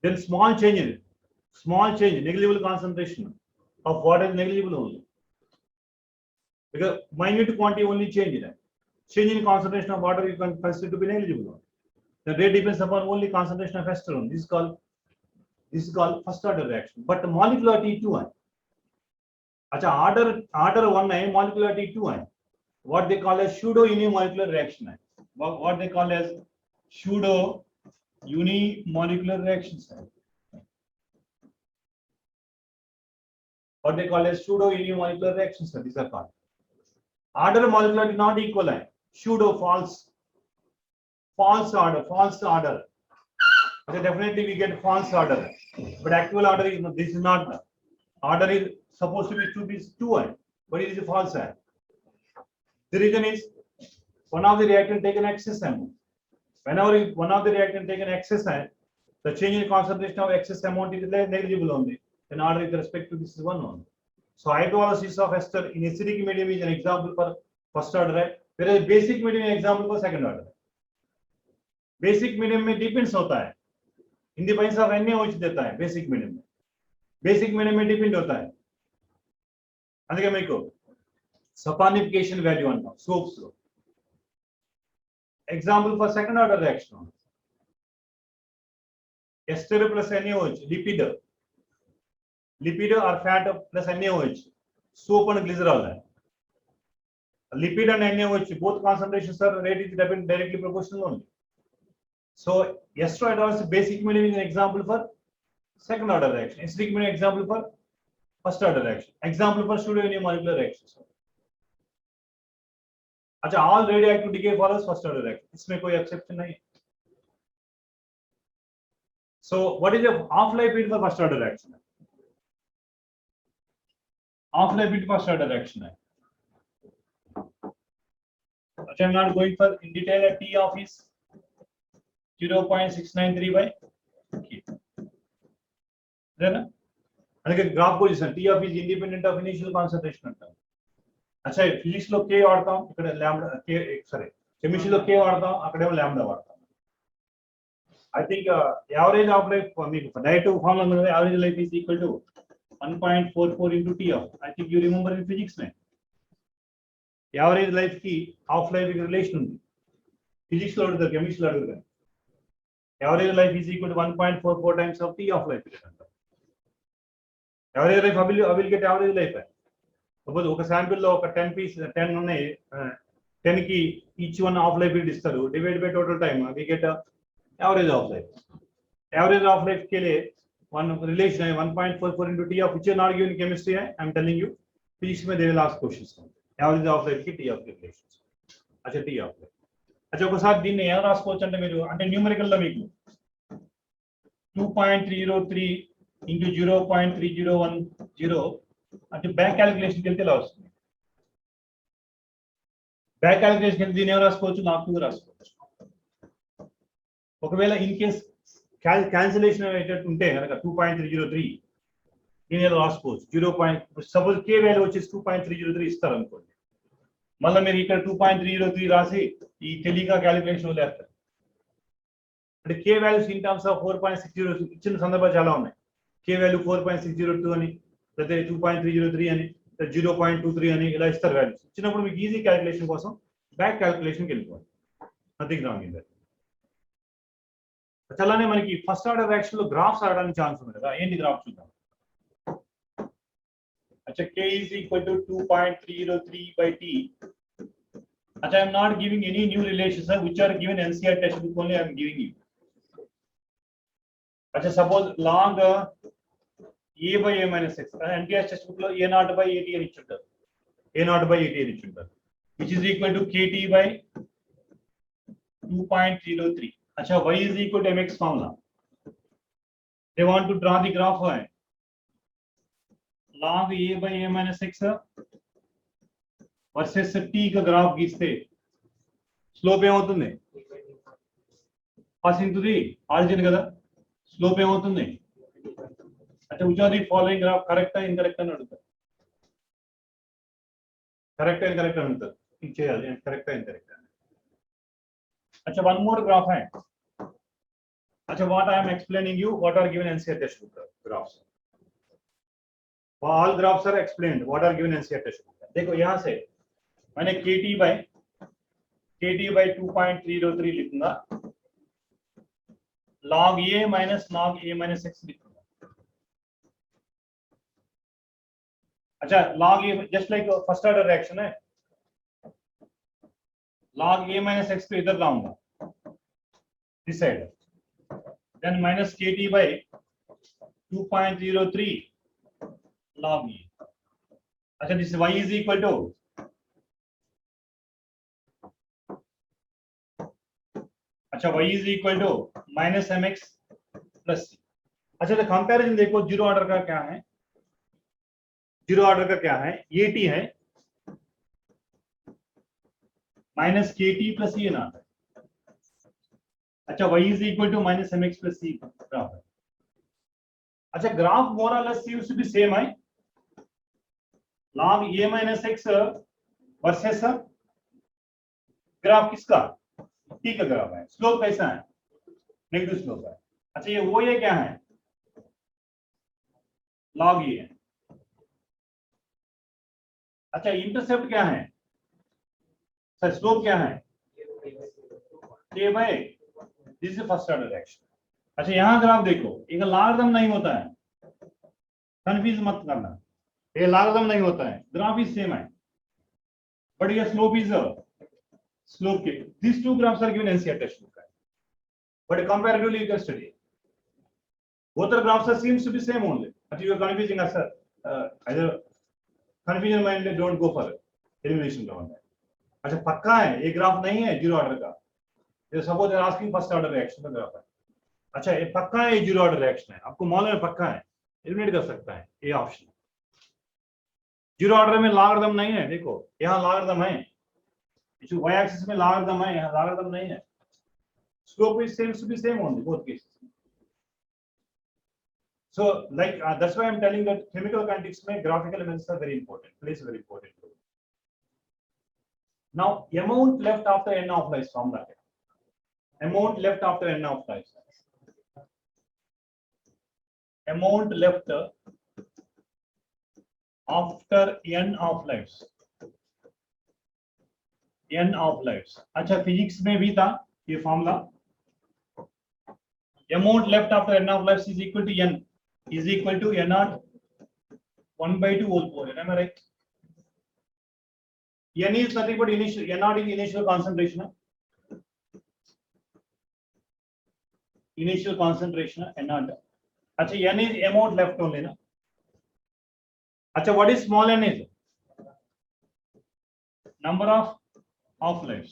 Then small change in it. Small change, negligible concentration of water is negligible only. Because minute quantity only change in it. Change in concentration of water you can consider to be negligible. The rate depends upon only concentration of ester. This is called first order reaction. But the molecularity 2 है. अच्छा order 1 है, molecularity 2 है. What they call a pseudo unimolecular reaction है. what they call as pseudo unimolecular reactions. What they call as pseudo unimolecular reactions. These are called. Order molecularity not equal. Pseudo false order, false order. Okay, definitely we get false order, but actual order is not. This is not. Order is supposed to be 2, but it is a false. The reason is one of the reactant taken excess amount. Whenever one of the reactant taken excess, the change in concentration of excess amount is negligible only. In order with respect to this is 1 only. So hydrolysis of ester in acidic medium is an example for first order, whereas basic medium is an example for second order. Basic medium में depends होता है. In the presence of NaOH देता है basic medium में. Basic medium में depend होता है. అందుకే మీకు saponification value అంటాం, slopes లో. Example for second order reaction. Ester plus NaOH, lipid or fat plus NaOH, soap and glycerol. Lipid and NaOH, both concentrations are rated directly proportional only. So ester hydrolysis basic medium is an example for second order reaction. Acidic medium example for first order reaction. Example for pseudo unimolecular reactions. अच्छा, all radioactive decay follows first order reaction. इसमें कोई exception नहीं. So what is the half-life period for first order reaction? Half-life period for first order reaction. अच्छा, I'm not going for in detail. T of is 0.693 by K. Then అలాగే graph position T of is independent of initial concentration అంటాం. अच्छा, physics లో K వాడతాం, ఇక్కడ lambda K, సరే chemistry లో K వాడతాం, అక్కడేమో లాంబ్డా వాడతాం. I think average of life మీకు డైరెక్ట్ ఫార్ములా ఉంది, average life is equal to 1.44 into T of. I think you remember in physics में average life की half life की relation ఉంది. Physics లో అడుగుతారు, కెమిస్ట్రీ లో అడుగుతారు. Average life is equal to 1.44 times of T of life. Average life I will get average life. Suppose ఒక sample లో ఒక 10 ఉన్నాయి, 10 కి each one half life period ఇస్తారు, divide by total time we get average of life. Average of life के लिए one relation है 1.44 into T of, which is not given in chemistry. I am telling you, physics में they will ask questions. Average of life की T of relations. अच्छा, T of life. अच्छा, ఒకసారి దీన్ని ఎలా రాసుకోవచ్చు అంటే మీరు అంటే న్యూమరికల్ లో మీకు 2.303 into 0.3010 అంటే బ్యాక్ క్యాలిక్యులేషన్కి వెళ్తే ఇలా వస్తుంది. బ్యాక్ క్యాలిక్యులేషన్ దీన్ని ఏం రాసుకోవచ్చు, నాకు రాసుకోవచ్చు. ఒకవేళ ఇన్ కేస్ క్యాన్సిలేషన్ అయ్యేటట్టు ఉంటే కనుక 2.303 దీని ఎలా రాసుకోవచ్చు. 0. సపోజ్ K వాల్యూ వచ్చేసి 2.303 ఇస్తారు అనుకోండి, మళ్ళీ మీరు ఇక్కడ 2.303 రాసి ఈ తెలియక క్యాలిక్యులేషన్ వదిలేస్తారు. అంటే K values in terms of 4.602 ఇచ్చిన సందర్భాలు చాలా ఉన్నాయి. K వాల్యూ 4.602 అని, లేకపోతే 2.303 అని, 0.23 అని ఇలా ఇస్తారు వాల్యూస్. ఇచ్చినప్పుడు మీకు ఈజీ క్యాలిక్యులేషన్ కోసం బ్యాక్ క్యాలిక్యులేషన్కి వెళ్ళిపోవాలి. Nothing wrong in that. అలానే మనకి ఫస్ట్ ఆర్డర్ రియాక్షన్ లో గ్రాఫ్స్ ఆడడానికి ఛాన్స్ ఉంది కదా, ఏంటి గ్రాఫ్ చూద్దాం. अच्छा, K is equal to 2.303 by T. अच्छा, I am not giving any new relations which are given NCERT textbook only. I am giving you. अच्छा, suppose log A by A minus X. NTS textbook lo A0 by AT అని ఇచ్చుంటారు. A0 by AT అని ఇచ్చుంటారు, which is equal to KT by 2.03. अच्छा, Y is equal to MX formula. They want to draw the graph. log A by A minus X versus T का graph गीస్తే slope ఏమవుతుంది, pass into the origin కదా, slope ఏమవుతుంది అంటే which of the following graph correct ఆ incorrect అని అడుగుతారు. Correct ఆ incorrect అని అడుగుతారు, ఇది చేయాలి కరెక్ట్ ఆ ఇన్కరెక్ట్. अच्छा, one more graph है. अच्छा, what I am explaining you, what are given NCERT textbook graphs. all graphs are explained what are given NCERT textbook. देखो यहाँ से मैंने KT by 2.303 लिखूंगा, log A minus X लिखूंगा. अच्छा, log A just like first order reaction है, log a minus x को इधर लाऊंगा this side, then minus kt by 2.03 log e. अच्छा, this y is equal to y is equal to minus mx plus c. अच्छा, तो comparison देखो, zero order का क्या है, जीरो ऑर्डर का क्या है, ये टी है माइनस के टी प्लस ये ना है. अच्छा, y is equal to minus mx plus c graph है. अच्छा, ग्राफ मोर और less used to be same है, log a minus x versus graph किसका, t का ग्राफ है. स्लोप कैसा है, नेगेटिव स्लोप है. अच्छा, ये क्या है, log a है. अच्छा, इंटरसेप्ट क्या है सर, स्लोप क्या है, a by this is first order reaction. अच्छा, यहां ग्राफ देखो, एक लॉगरिथम नहीं होता है, कंफ्यूज मत करना, ये लॉगरिथम नहीं होता है, ग्राफ इज सेम है, बट ये स्लोप इज स्लोप के. This two graphs are given NCERT textbook, but comparatively you can study. Both the graphs are seems to be same only. But you are confusing us, sir. Either confusion mind, don't go for elimination ground. अच्छा, पक्का है ये graph नहीं है zero order का, ये suppose asking first order reaction का graph है. अच्छा, ये पक्का है, ये जीरो ऑर्डर रिएक्शन है, आपको मालूम है पक्का है, एलिमिनेट कर सकता है, ये ऑप्शन. जीरो ऑर्डर में लॉगरिथम नहीं है, देखो यहाँ लॉगरिथम है, y एक्सिस में लॉगरिथम है, यहाँ लॉगरिथम नहीं है. Slope is seems to be same only both cases. So, like that's why I'm telling that chemical kinetics में graphical elements are very important, plays a very important role. Now, amount left after n of life formula. Amount left after n of life. Amount left after n of lives. N of lives. अच्छा, physics में भी था ये formula. Amount left after n of lives is equal to n naught 1 by 2 whole power. Am I right? N is nothing but initial, n naught is initial concentration. Initial concentration n naught. अच्छा, n is amount left only ना. अच्छा, what is small n is? Number of half lives.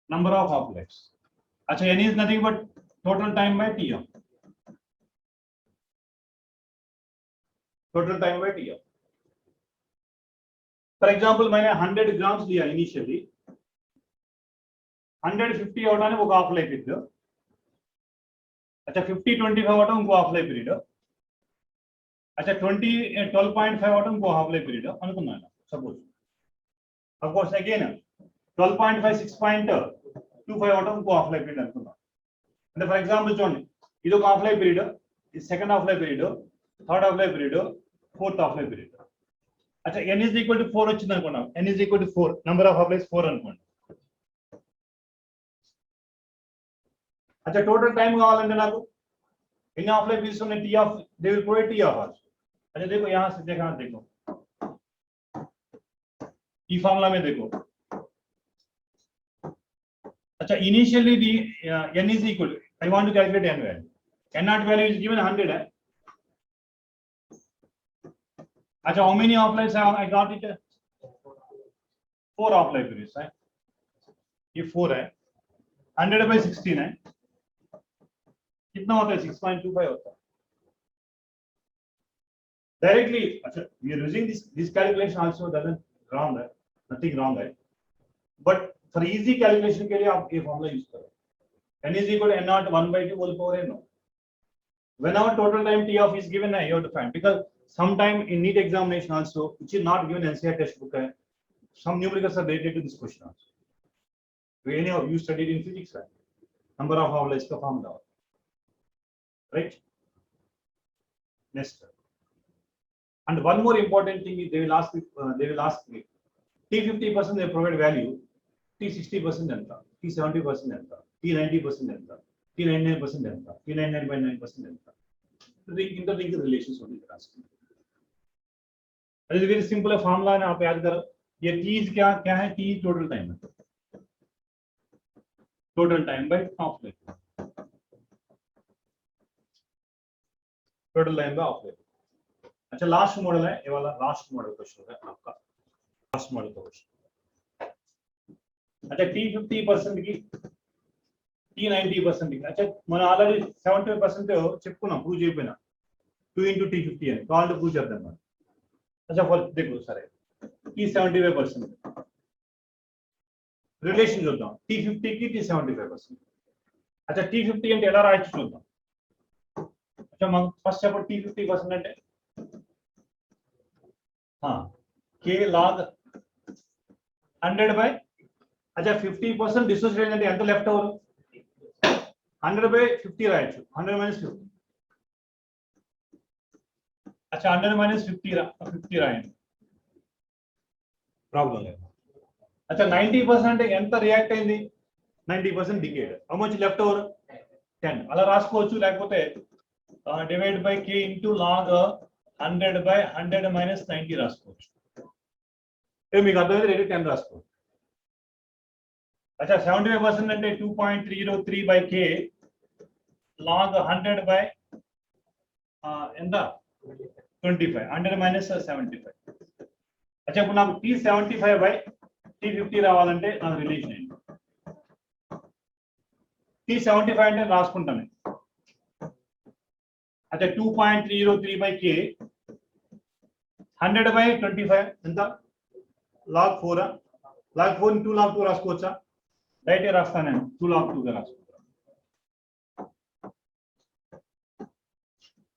Number of half lives. अच्छा, n is nothing but total time by t of. Total time by t of. For example, मैंने 100 grams लिया initially. 150 out आने वो half life period. अच्छा, 50-25 out उनको half life period. अच्छा, 12.5 out उनको half life period అనుకున్నాను suppose. of course again 12.5 6.25 out उनको हाफ लाइफ पीरियड అనుకున్నాను. అంటే ఫర్ ఎగ్జాంపుల్ చూడండి, ఇది ఒక హాఫ్ లైఫ్ పీరియడ్, ఇది second half life period, third half life period, fourth half life period. अच्छा, n is equal to 4 వచ్చింది అనుకున్నాం, n is equal to 4, number of half lives 4 అనుకోండి. अच्छा, टोटल टाइम కావాలంటే నాకు ఎన్ని హాఫ్ లైఫ్ పీరియడ్స్ ఉన్నాయి, t of they will provide t of also. अच्छा, देखो यहां से देखो ई फार्मूला में देखो. अच्छा, initially the n is equal, I want to calculate n value. n naught value is given 100 है. अच्छा, how many half lives I got it? 4 half life periods है, ये 4 है. 100 by 16 है, कितना होता है 6.25 होता है डायरेक्टली. अच्छा, we are using this calculation also doesn't wrong है, nothing wrong है, but for easy calculation के लिए आप ये फॉर्मूला यूज करो. n is equal to n naught 1 by 2 whole power n. Whenever total time t of is given, you have to find, because sometime in NEET examination also, which is not given NCERT textbook, some numericals are related to this question also. Any of you studied in physics, right? Number of half lives का formula, right? Next, and one more important thing is they will ask me T50% they provide value, T60% enta, T70% enta, T90% enta, T99% enta, T99.9% enta. The interlinked relations only they are asking. That is very simple formula, and आप याद करो. ये T क्या क्या है? T total time है, total time by half life, total time by half life. अच्छा last model है ये वाला, लास्ट मॉडल क्वेश्चन है आपका, लास्ट मॉडल क्वेश्चन। अच्छा T50% की T90% की, अच्छा మనం ఆల్రెడీ 70% చెప్పుకున్నాం, ప్రూవ్ చేయకపోయినా 2 into T50 అని కావాలంటే ప్రూవ్ చేద్దాం మనం। अच्छा फॉर देखो सर T75% रिलेशन చూద్దాం, T50 की T75%। अच्छा T50 అంటే ఎలా రాయొచ్చు చూద్దాం। अच्छा మనం ఫస్ట్ చెప్పండి T50% అంటే K log 100 by, अच्छा 50% डिसोसिएशन అంటే ఎంత లెఫ్ట్ ఓవర్ 100 by 50 రాయొచ్చు, 100 minus 50। अच्छा 100 minus 50 రాయండి, ప్రాబ్లం లేదు। अच्छा 90% ఎంత రియాక్ట్ అయింది, 90% decade, how much left over 10 అలా రాసుకోవచ్చు, లేకపోతే divide by K into log 100 by 100 minus 90 రాసుకోవచ్చు, మీకు అర్థమైతే 10 రాసుకోవచ్చు। अच्छा 75% అంటే 2.303 by K log 100 by ఎంత 25, 100 minus 75। अच्छा ఇప్పుడు నాకు T75 by T50 రావాలంటే నాకు రిలేషన్ ఏంటి? T75 అంటే రాసుకుంటాను, अच्छा 2.303 by K 100 by 25 ఎంత log 4, log 4 2 log 2 రాసుకోవచ్చా? రైట్ రాస్తాను నేను, 2 log 2 గా రాసుకుంటాను,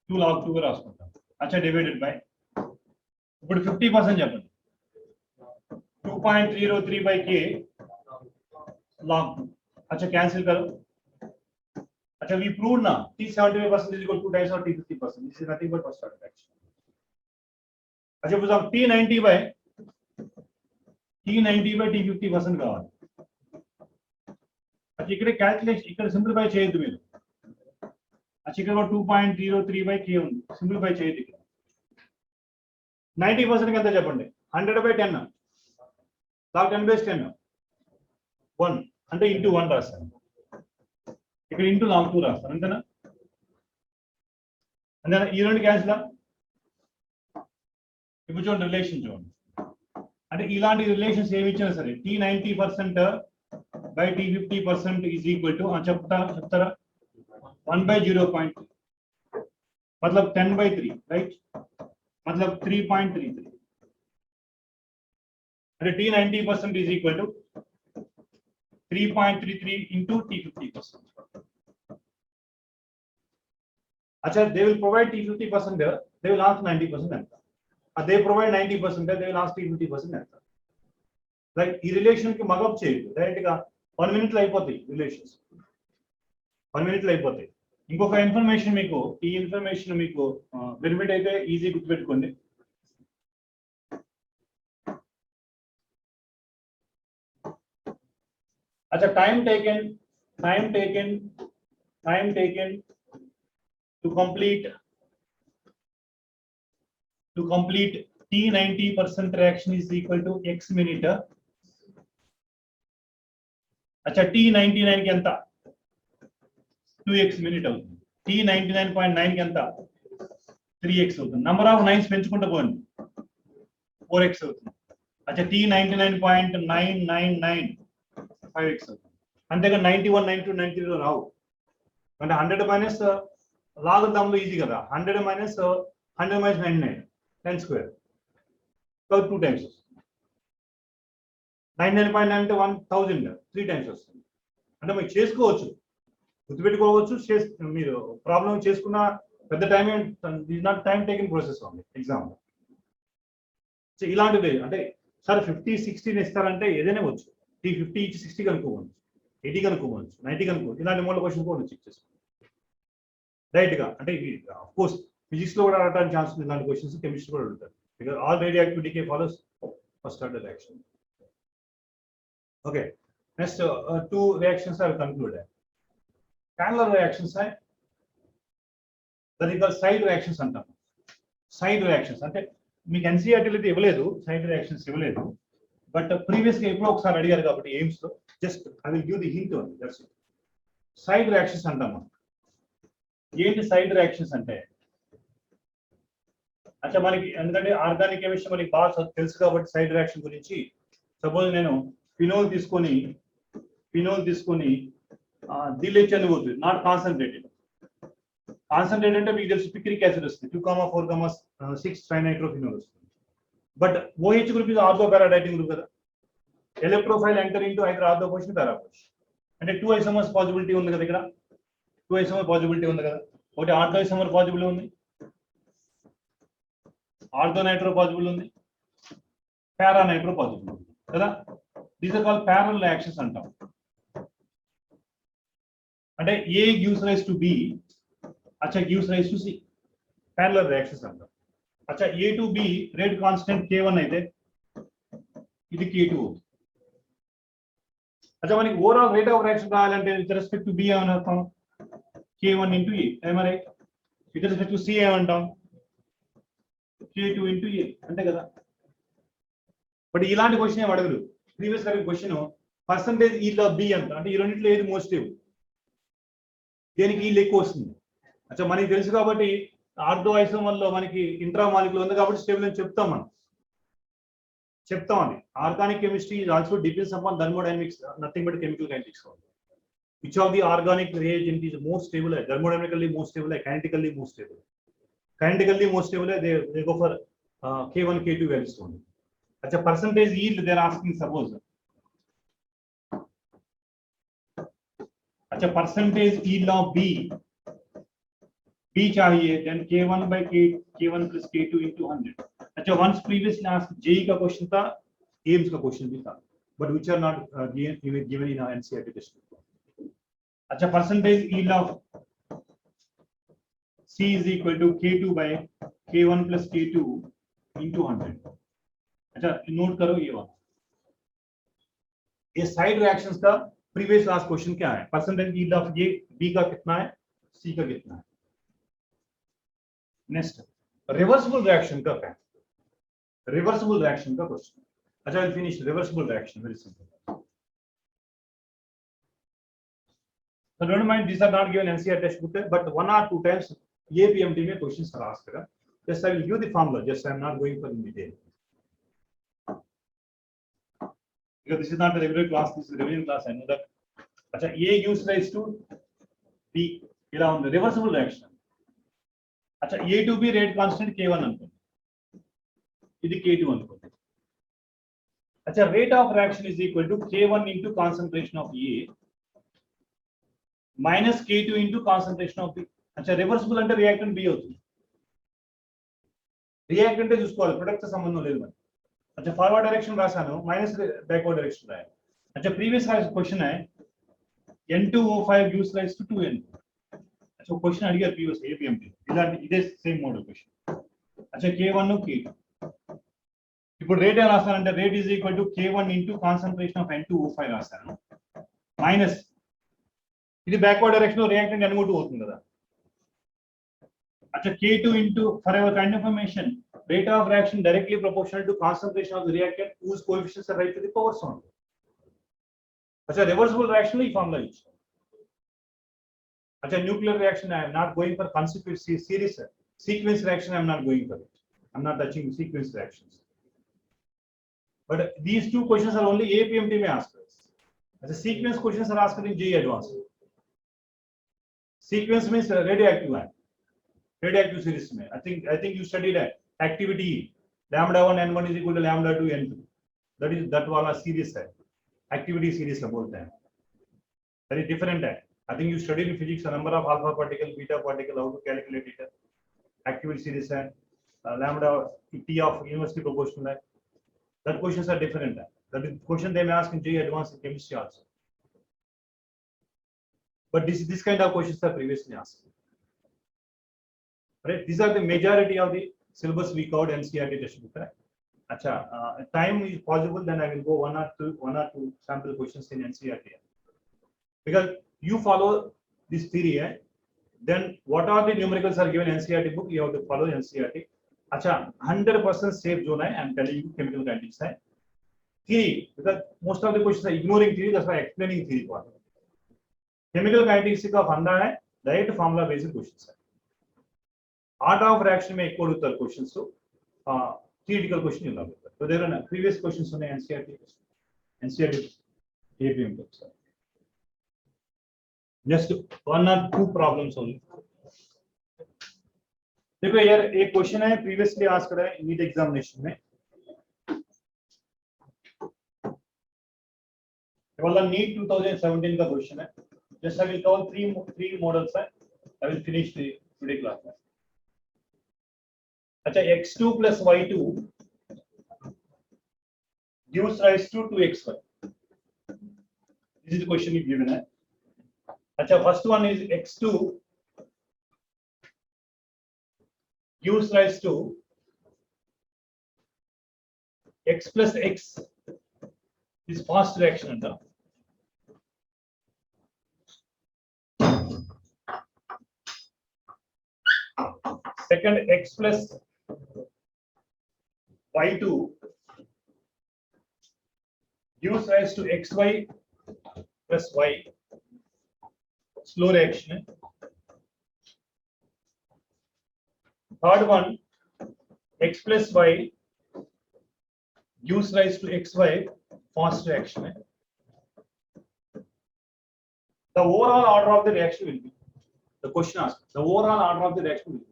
2 log 2 గా రాసుకుంటాను। अच्छा డివైడెడ్ బై ఇప్పుడు 50% చెప్పండి, 2.303 by K log 2, अच्छा कैंसिल करो। अच्छा we proved ना T75% is equal to 2 times of T50%, this is nothing but first order fraction। अच्छा ఇప్పుడు T90 by T50% కావాలి। अच्छा ఇక్కడ క్యాలిక్యులేషన్ ఇక్కడ సింప్లిఫై చేయొద్దు మీరు, अच्छा ఇక్కడ 2.03 by K ఉంది, సింప్లిఫై చేయొద్దు ఇక్కడ। 90% కి ఎంత చెప్పండి, 100 by 10 log 10 base 10 1 అంటే ఇంటూ 1 రాస్తాను, ఇక్కడ ఇంటూ log 2 రాస్తాను, అంతేనా? అంతేనా? ఈ రెండు క్యాన్సిల్, ఇప్పుడు చూడండి రిలేషన్ చూడండి, అంటే ఇలాంటి రిలేషన్స్ ఏమి ఇచ్చినా సరే T90% by T50% is equal to చెప్తారా 1 by 0.3 मतलब 10 by 3 राइट, मतलब 3.33, అంటే T90% is equal to 3.33 into T50%। अच्छा they will provide T50%, they will ask 90% ఎంత, they provide 90%, they will ask T50% ఎంత, రైట్? ఈ రిలేషన్ కి మగప్ చేయదు, డైరెక్ట్ గా 1 minute లో అయిపోతాయి రిలేషన్స్, 1 minute లో అయిపోతాయి। ఇంకొక ఇన్ఫర్మేషన్ మీకు, ఈ ఇన్ఫర్మేషన్ మీకు బెనిఫిట్ అయితే ఈజీ గుర్తుపెట్టుకోండి। अच्छा time taken to complete T90% reaction is equal to x minute। अच्छा T99 की ఎంత 2x minute అవుతుంది, T99.9 की ఎంత 3x అవుతుంది, నంబర్ ఆఫ్ 9s పెంచుకుంటూ పోండి 4x అవుతుంది। अच्छा T99.999 5x అవుతుంది, అంతేగా 91 92 93 లో రావు, అంటే 100 మైనస్ లాగ్ దాంట్లో ఈజీ కదా, 100 మైనస్ 100 మైనస్ 99 10 స్క్వేర్ 2 టైమ్స్ వస్తుంది, 99.9 అంటే 1000 3 టైమ్స్ వస్తుంది, అంటే మీరు చేసుకోవచ్చు, గుర్తుపెట్టుకోవచ్చు, మీరు ప్రాబ్లం చేసుకున్న పెద్ద time is not time taking process ఉంది ఎగ్జామ్। సో ఇలాంటిది అంటే సార్ 50 60 ఇస్తారంటే ఏదైనా వచ్చు, T50 ఇచ్చి 60 కనుక్కోవచ్చు, 80 కనుక్కోవచ్చు, 90 కనుక్కోవచ్చు, ఇలాంటి మోడల్ క్వశ్చన్ కూడా చెక్ చేసుకోండి రైట్ గా। అంటే ఆఫ్ కోర్స్ ఫిజిక్స్ లో కూడా అడగడానికి ఛాన్స్ ఉంది ఇలాంటి క్వశ్చన్స్, కెమిస్ట్రీ కూడా అడుగుతారు, because all radio activity K follows first order reaction. Okay next 2 reactions are concluded, parallel reactions है, that is called side reactions అంటాం। సైడ్ రియాక్షన్స్ అంటే మీకు ఎన్సీఆర్టీలో అయితే ఇవ్వలేదు, సైడ్ రియాక్షన్స్ ఇవ్వలేదు, బట్ ప్రీవియస్ గా ఎప్పుడో ఒకసారి అడిగారు కాబట్టి ఎయిమ్స్ లో just I will give the hint only that's it. Side reactions అంటాం మనం. ఏంటి సైడ్ రియాక్షన్స్ అంటే అంటే మనకి ఎందుకంటే ఆర్గానిక్ కెమిస్ట్రీ మనకి బాగా తెలుసు కాబట్టి సైడ్ రియాక్షన్ గురించి సపోజ్ నేను ఫినోల్ తీసుకొని DLH అని పోతుంది, నాట్ కాన్సన్ట్రేటెడ్. కాన్సన్ట్రేటెడ్ అంటే మీకు తెలుసు పిక్రిక్ యాసిడ్ వస్తుంది 2,4,6 ట్రైనైట్రోఫినోల్ వస్తుంది. బట్ OH గ్రూప్ ఇది ఆర్థో పారాడైటింగ్ గ్రూప్ కదా. Electrophile enter into either ortho position para position అంటే 2 ఐసోమర్స్ పాసిబిలిటీ ఉంది కదా. ఇక్కడ 2 ఐసోమర్ పాసిబిలిటీ ఉంది కదా. ఒకటి ఆర్థో ఐసోమర్ పాసిబిలిటీ ఉంది, ఆర్థో నైట్రో పాసిబుల్ ఉంది, పారా నైట్రో పాసిబుల్ ఉంది కదా. These are called parallel reactions అంటాం. అంటే A gives rise to B, అచ్చా gives rise to C, parallel reactions అంటాం. అచ్చా A to B rate constant K1 అయితే ఇది K2 అవుతుంది. అచ్చా మనకి ఓవరాల్ రేట్ ఆఫ్ రియాక్షన్ కావాలంటే విత్ రెస్పెక్ట్ టు B ఏమని అర్థం, K1 into A. ఏమరే విత్ రెస్పెక్ట్ టు C ఏమంటాం, K2 into A అంతే కదా. బట్ ఇలాంటి క్వశ్చన్ ఏం అడగరు. Previous question percentage yield of B అంట, అంటే ఈ రెండింటిలో ఏది మోస్ట్ స్టేబుల్, దేనికి ఈల్ ఎక్కువ వస్తుంది. అచ్చా మనకి తెలుసు కాబట్టి ఆర్థో ఐసోమర్ లో మనకి ఇంట్రామాలిక్యులర్ ఉంది కాబట్టి స్టేబుల్ అని చెప్తాం మనం. చెప్తాం అది. Organic chemistry also depends upon thermodynamics, nothing but chemical kinetics. Which of the organic reagent is more stable, thermodynamically more stable, kinetically more stable. Kinetically most stable, they go for K1, K2 values only. Achha percentage yield they are asking, suppose. Achha percentage yield of B chahiye, then K1 by K1 plus K2 into 100. Achha once previously asked JEE ka question tha, AIMS ka question bhi tha, but which are not given in our NCERT test. Achha percentage yield of C is equal to K2 by K1 plus K2 into 100. अच्छा note करो ये बात. ये side reactions का previous last question क्या है, percentage yield of ये B का कितना है, C का कितना है. नेक्स्ट रिवर्सिबल रिएक्शन का क्या है, रिवर्सिबल रिएक्शन का क्वेश्चन. अच्छा will finish reversible reaction, very simple. So don't mind, these are not given NCERT textbook, but 1 or 2 times APMT में questions are asked. Just I will give the formula. Just I am not going for in detail because this is not a regular class. This is a revision class. I know that. अच्छा A gives rise to B. ఇలా ఉంది reversible reaction. अच्छा A to B rate constant K1 అనుకోండి, ఇది K2 అనుకోండి. अच्छा rate of reaction is equal to K1 into concentration of A minus K2 into concentration of B. अच्छा reversible అంటే reactant B అవుతుంది. రియాక్టెంట్ చూసుకోవాలి, ప్రొడక్ట్ తో సంబంధం లేదు మరి. अच्छा ఫార్వర్డ్ డైరెక్షన్ రాశాను, మైనస్ బ్యాక్వర్డ్ డైరెక్షన్ రాయాలి. अच्छा ప్రీవియస్ క్వశ్చన్ है N2O5 gives rise to 2N. अच्छा క్వశ్చన్ అడిగారు ప్రీవియస్ APMT ఇలాంటి ఇదే సేమ్ మోడల్ క్వశ్చన్. अच्छा K1 K2 ఇప్పుడు రేట్ ఏం రాస్తానంటే rate is equal to K1 into concentration of N2O5 రాస్తాను మైనస్ ఇది బ్యాక్వర్డ్ డైరెక్షన్ లో రియాక్టెంట్ N2 అవుతుంది కదా. अच्छा K2 into, for our kind of information, rate of reaction directly proportional to concentration of the reactant whose coefficients are right to the power sound. अच्छा reversible reaction ही formula use. अच्छा nuclear reaction I am not going for consecutive series, sequence reaction I am not going for it. I am not touching sequence reactions. But these two questions are only APMT में asked. अच्छा sequence questions are asked in JEE Advanced. Sequence means radioactive one. Radioactive series में I think you studied activity lambda 1 n1 is equal to lambda 2 n2. that वाला series है, activity series का बोलते हैं. Very different है. I think you studied in physics the number of alpha particle, beta particle, how to calculate it. Activity series है, lambda T of university proportional है. That questions are different. That is question they may ask in JEE Advanced in chemistry also. But this kind of questions are previously asked. Right? These are the majority of the syllabus we covered NCERT textbook. Right? Acha, time is possible, then I will go one or two sample questions in NCERT. Because you follow this theory, then what are the numericals are given NCERT book, you have to follow NCERT. Acha, 100% safe zone I am telling you chemical kinetics. theory, because most of the questions are ignoring theory, that's why explaining theory part. Chemical kinetics का फंडा है, direct formula based questions है. Order of reaction में एक और उत्तर questions तो theoretical question नहीं लगता. तो there are previous questions on NCERT APM books. Just one or two problems only. देखो यार एक क्वेश्चन है प्रीवियसली आस्क्ड करा है नीट एग्जामिनेशन में. वाला नीट 2017 का क्वेश्चन है. Just I will cover three models है. I will finish the today class में. अच्छा x2 plus y2 gives rise to 2xy. This is the question given है. अच्छा first one is x2 gives rise to x plus x is fast reaction. Second, x plus y2 gives rise to xy plus y, slow reaction. Third one, x plus y gives rise to xy, fast reaction. The overall order of the reaction will be, the question asked, the overall order of the reaction will be,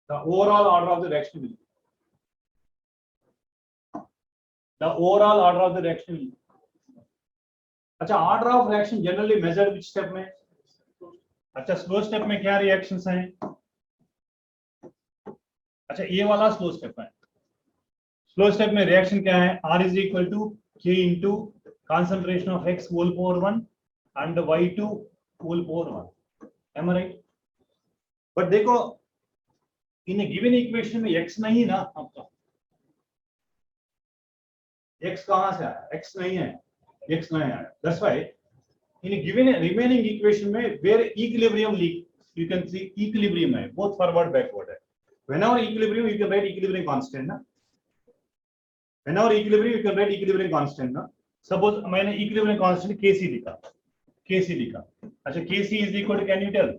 the overall order of the reaction will be, the overall order of the reaction will be. अच्छा order of reaction generally measured which step में? अच्छा slow step में क्या reactions हैं? अच्छा ये वाला slow step है. स्लो स्टेप में रिएक्शन क्या है? R is equal to K into concentration of x whole power 1 and y2 whole power 1. Am I right? But देखो in a given equation में x नहीं ना आपका. x कहाँ से आया? x नहीं है. x नहीं आया. That's why in a given remaining equation में where equilibrium leak, you can see equilibrium है, both forward backward है. Whenever equilibrium you can write equilibrium constant ना. Whenever equilibrium you can write equilibrium constant ना. Suppose मैंने equilibrium constant Kc लिखा. अच्छा Kc is equal to, can you tell?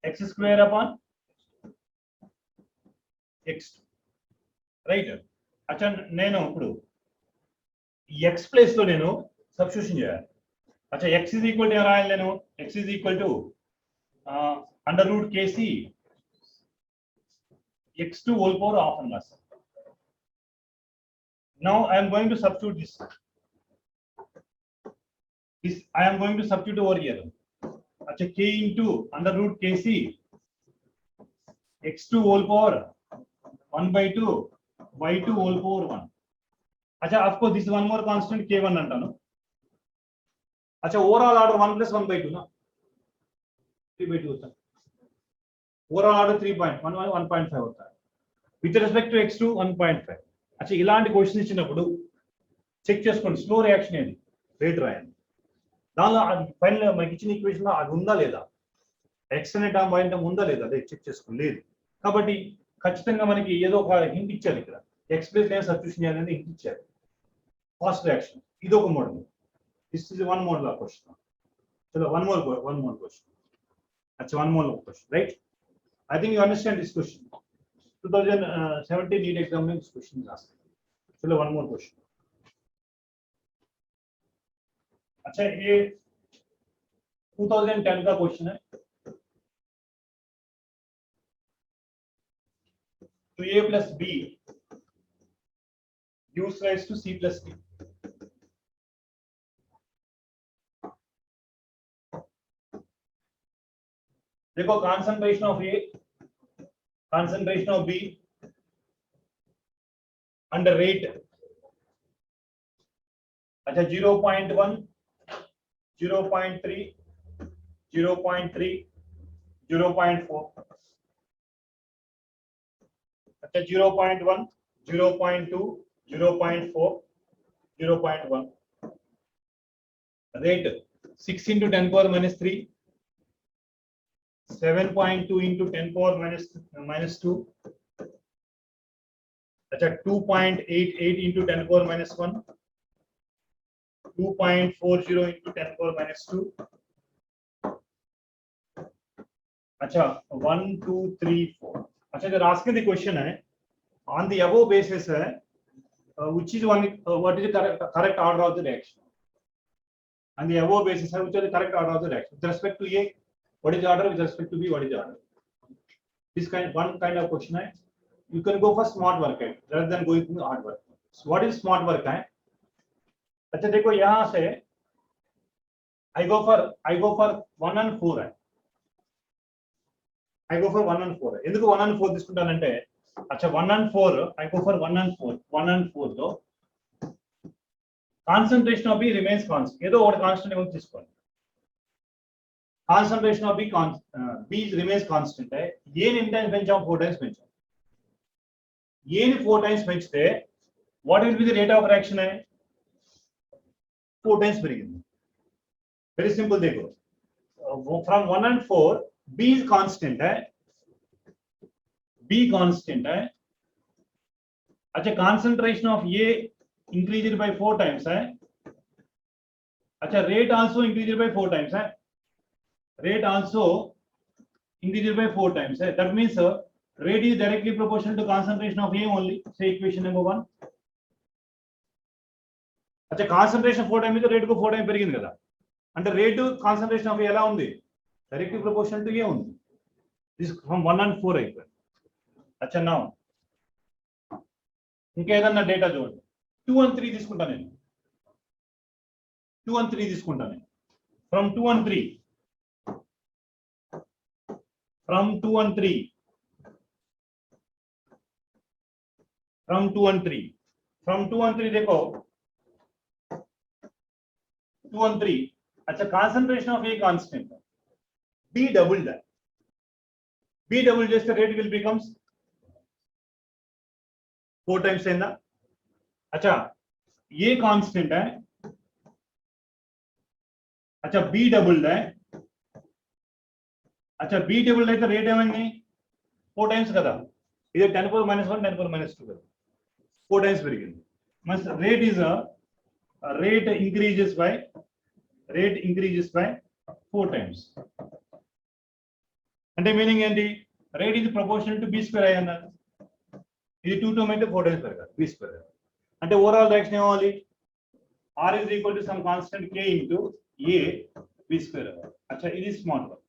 X square upon x, right? अच्छा నేను ఇప్పుడు x place లో నేను సబ్స్టిట్యూషన్ చేయాలి. अच्छा x is equal to రాయాలి నేను. x is equal to under root kc x2 whole power half అని రాస్తాను. Now I am going to substitute this. I am going to substitute over here. अच्छा k into under root kc x2 whole power 1/2 y2 whole power 1. अच्छा आपको this one more constant k1 अंटानु. अच्छा overall order 1 plus 1/2 ना 3/2 होता है. Overall order 3.1 1.5 होता है. With respect to x2 1.5. अच्छा ఇలాంటి క్వశ్చన్ ఇచ్చినప్పుడు చెక్ చేసుకోండి స్లో రియాక్షన్ ఏది రేట్ రాయండి. దానిలో ఫైనల్ మనకి ఇచ్చిన ఈక్వేషన్ లో అది ఉందా లేదా, x అనే టర్మ్ y టర్మ్ ఉందా లేదా అదే చెక్ చేసుకోండి. లేదు కాబట్టి ఖచ్చితంగా మనకి ఏదో ఒక హింట్ ఇచ్చారు. ఇక్కడ x ప్లేస్ నేను సబ్స్టిట్యూషన్ చేయాలని హింట్ ఇచ్చారు. ఫాస్ట్ రియాక్షన్ ఇది ఒక model. This is one more question. So one more question. That's one more question, right? I think you understand this question. 2017 NEET exam में this question is asked. So one more question. अच्छा ये 2010 का question है. तो a plus b gives rise to c plus d. देखो concentration of A, concentration of B and the rate. अच्छा 0.1, 0.3, 0.3, 0.4. अच्छा 0.1, 0.2, 0.4, 0.1. Rate 6 into 10 power minus 3. 7.2 into 10 power minus 2, अच्छा 2.88 into 10 power minus 1, 2.40 into 10 power minus 2. अच्छा 1 2 3 4. अच्छा इधर asking the question है on the above basis है which is one what is the correct order of the reaction? On the above basis है which is the correct order of the reaction? With respect to A, what is the order? With respect to B, what is the order? This one kind of question है. You can go for smart work rather than going for hard work. So what is smart work है? अच्छा देखो यहाँ से I go for 1 and 4 है. I go for 1 and 4 है. ఎందుకు 1 and 4 తీసుకుంటానంటే अच्छा 1 and 4 I go for 1 and 4 లో concentration of B remains constant. ఏదో ఒకటి కాన్స్టెంట్ ఏమో తీసుకోండి. Concentration of B remains constant है. A ని ఎన్ని టైమ్స్ పెంచాం 4 టైమ్స్ పెంచాం. A ని 4 టైమ్స్ పెంచితే what will be the rate of reaction है 4 టైమ్స్ పెరిగింది. Very simple देखो. From 1 and 4 B is constant है. B constant है. अच्छा concentration of A increased by 4 times है. अच्छा rate also increased by 4 times है. Rate also increased by 4 times है. That means rate is directly proportional to concentration of A only. Say equation number 1. अच्छा concentration 4 times तो rate को 4 times పెరిగింది కదా. అంటే rate concentration of A ఎలా ఉంది? Directly proportional to A ఉంది. This from 1 and 4 అయిపోయింది. अच्छा now ఇంకేదన్నా డేటా చూడండి 2 and 3 తీసుకుంటా నేను 2 and 3 తీసుకుంటా నేను from 2 and 3 from 2 and 3 from 2 and 3 from 2 and 3 देखो 2 and 3 अच्छा concentration of A constant B doubled है B double just the rate will becomes 4 times है अच्छा ये कांस्टेंट है अच्छा B डबल है अच्छा B डबल है तो रेट ఏమైంది 4 టైమ్స్ కదా ఇది 10 power minus 1 10 power minus 2 కదా 4 టైమ్స్ పెరిగింది మస్ rate is rate increases by 4 times అంటే మీనింగ్ ఏంటి rate is proportional to B square అయ్యి అన్నారు ఇది 2 టైమ్స్ అంటే 4 టైమ్స్ పెరగాలి B స్క్వేర్ అంటే ఓవరాల్ రియాక్షన్ ఏమవ్వాలి R is equal to some constant K into A B square. अच्छा ఇది స్మార్ట్ వర్క్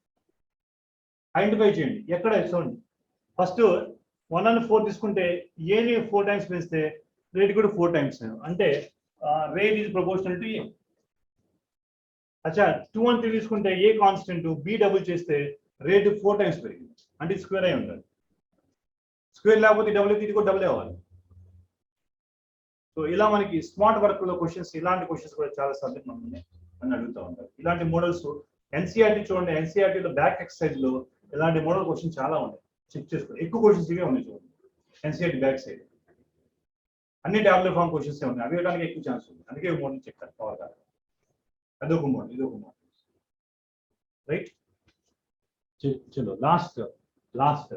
ఐడెంటిఫై చేయండి ఎక్కడ చూడండి ఫస్ట్ 1 and 4 తీసుకుంటే A ని 4 టైమ్స్ పెంచితే రేట్ కూడా 4 టైమ్స్ అంటే rate is proportional to A. अच्छा 2 and 3 తీసుకుంటే A కాన్స్టెంట్ B డబుల్ చేస్తే రేట్ 4 టైమ్స్ పెరిగింది అంటే స్క్వేర్ అయి ఉండాలి స్క్వేర్ లేకపోతే డబుల్ అయితే ఇది కూడా డబుల్ అవ్వాలి. సో ఇలా మనకి స్మార్ట్ వర్క్ లో క్వశ్చన్స్ ఇలాంటి క్వశ్చన్స్ కూడా చాలా సార్లు మనం అడుగుతూ ఉంటారు. ఇలాంటి మోడల్స్ ఎన్సీఆర్టీ చూడండి ఎన్సీఆర్టీలో బ్యాక్ ఎక్సర్సైజ్ లో ఇలాంటి మోడల్ క్వశ్చన్ చాలా ఉన్నాయి చెక్ చేసుకోండి ఎక్కువ క్వశ్చన్స్ ఇవే ఉన్నాయి చూడండి ఎన్సీఆర్టీ బ్యాక్ సైడ్ అన్ని టాబ్లెట్ ఫామ్ క్వశ్చన్స్ ఉన్నాయి అవి ఇవ్వడానికి ఎక్కువ ఛాన్స్ ఉంది అందుకే మోడల్ చెప్తారు పవర్ కాదు అదొక మోడల్ ఇదొక మోడల్ రైట్ చలో లాస్ట్ లాస్ట్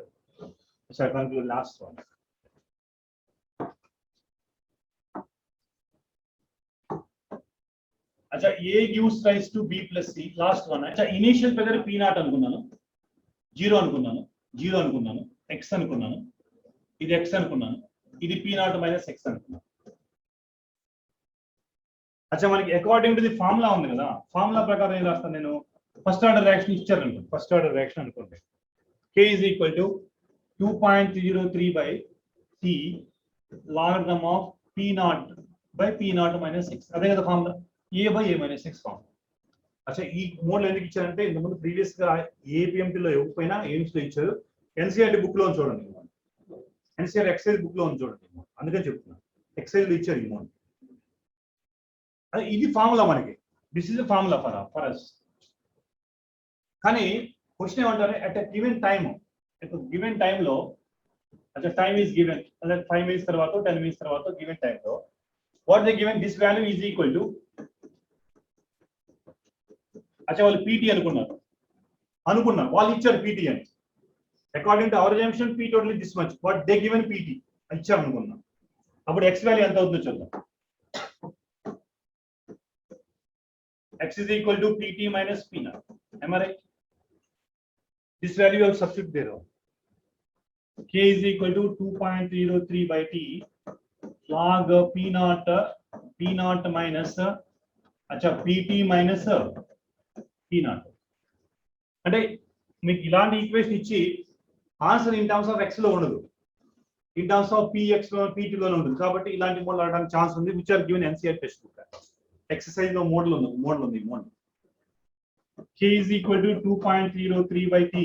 వన్ अच्छा A gives rise to B plus C last one अच्छा इनिशियल पे P naught అనుకున్నాను 0 అనుకున్నాను x అనుకున్నాను ఇది x అనుకున్నాను ఇది P naught minus x అనుకున్నాను अच्छा మనకి అకార్డింగ్ టు ది ఫార్ములా ఉంది కదా ఫార్ములా ప్రకారం ఏం రాస్తాను నేను ఫస్ట్ ఆర్డర్ రియాక్షన్ ఇచ్చారు అనుకోండి ఫస్ట్ ఆర్డర్ రియాక్షన్ అనుకోండి K is equal to 2.303 by T logarithm of P naught by P naught minus x అదే కదా formula A by A minus x form अच्छा ఈ మోడల్ ఎందుకు ఇచ్చారంటే ఇంతకుముందు ప్రీవియస్ గా ఏపీఎంటీ లో ఇవ్వకపోయినా ఎయిమ్స్ లో ఇచ్చారు ఎన్సీఆర్టీ బుక్ లో చూడండి ఎన్సీఆర్ ఎక్సైజ్ బుక్ లో చూడండి అందుకని చెప్తున్నాను ఎక్సైజ్ లో ఇచ్చారు ఈ మోడల్ ఇది ఫార్ములా మనకి this is formula for us కానీ క్వశ్చన్ ఏమంటారు అట్ ఎ గివెన్ టైమ్ లో अच्छा టైం ఈస్ గివెన్ అంటే 5 minutes తర్వాత 10 minutes తర్వాత గివెన్ టైం లో what they given this value is equal to अच्छा వాళ్ళు PT అనుకున్నారు వాళ్ళు ఇచ్చారు PT అని according to our assumption P total this much but they given PT ఇచ్చారు అనుకున్నాం అప్పుడు x వాల్యూ ఎంత అవుతుందో చూద్దాం. x is equal to pt minus p naught. Am I right? This value of substitute there. K is equal to 2.03 by t log p naught minus अच्छा pt minus p naught. అంటే మీకు ఇలాంటి equation ఇచ్చి answer in terms of x లో ఉండదు, in terms of px లో pt లో ఉంటుంది. కాబట్టి ఇలాంటి మోడల్ రావడానికి ఛాన్స్ ఉంది, which are given NCERT text book. Exercise లో మోడల్ ఉంది. K is equal to 2.03 by t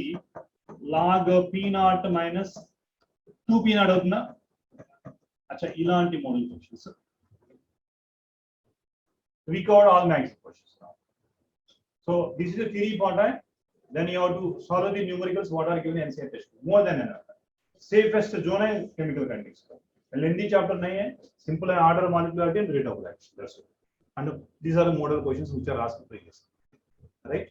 log p naught minus 2p naught అవుతుందా? అచ్చా ఇలాంటి model questions we covered all maximum questions now. So this is the theory part, right? Then you have to solve the numericals what are given in NCERT test. More than enough. Safest zone है chemical conditions. Lengthy chapter नहीं है, simple है order molecularity and rate of reaction. That's it. And these are the model questions which are asked previously, right?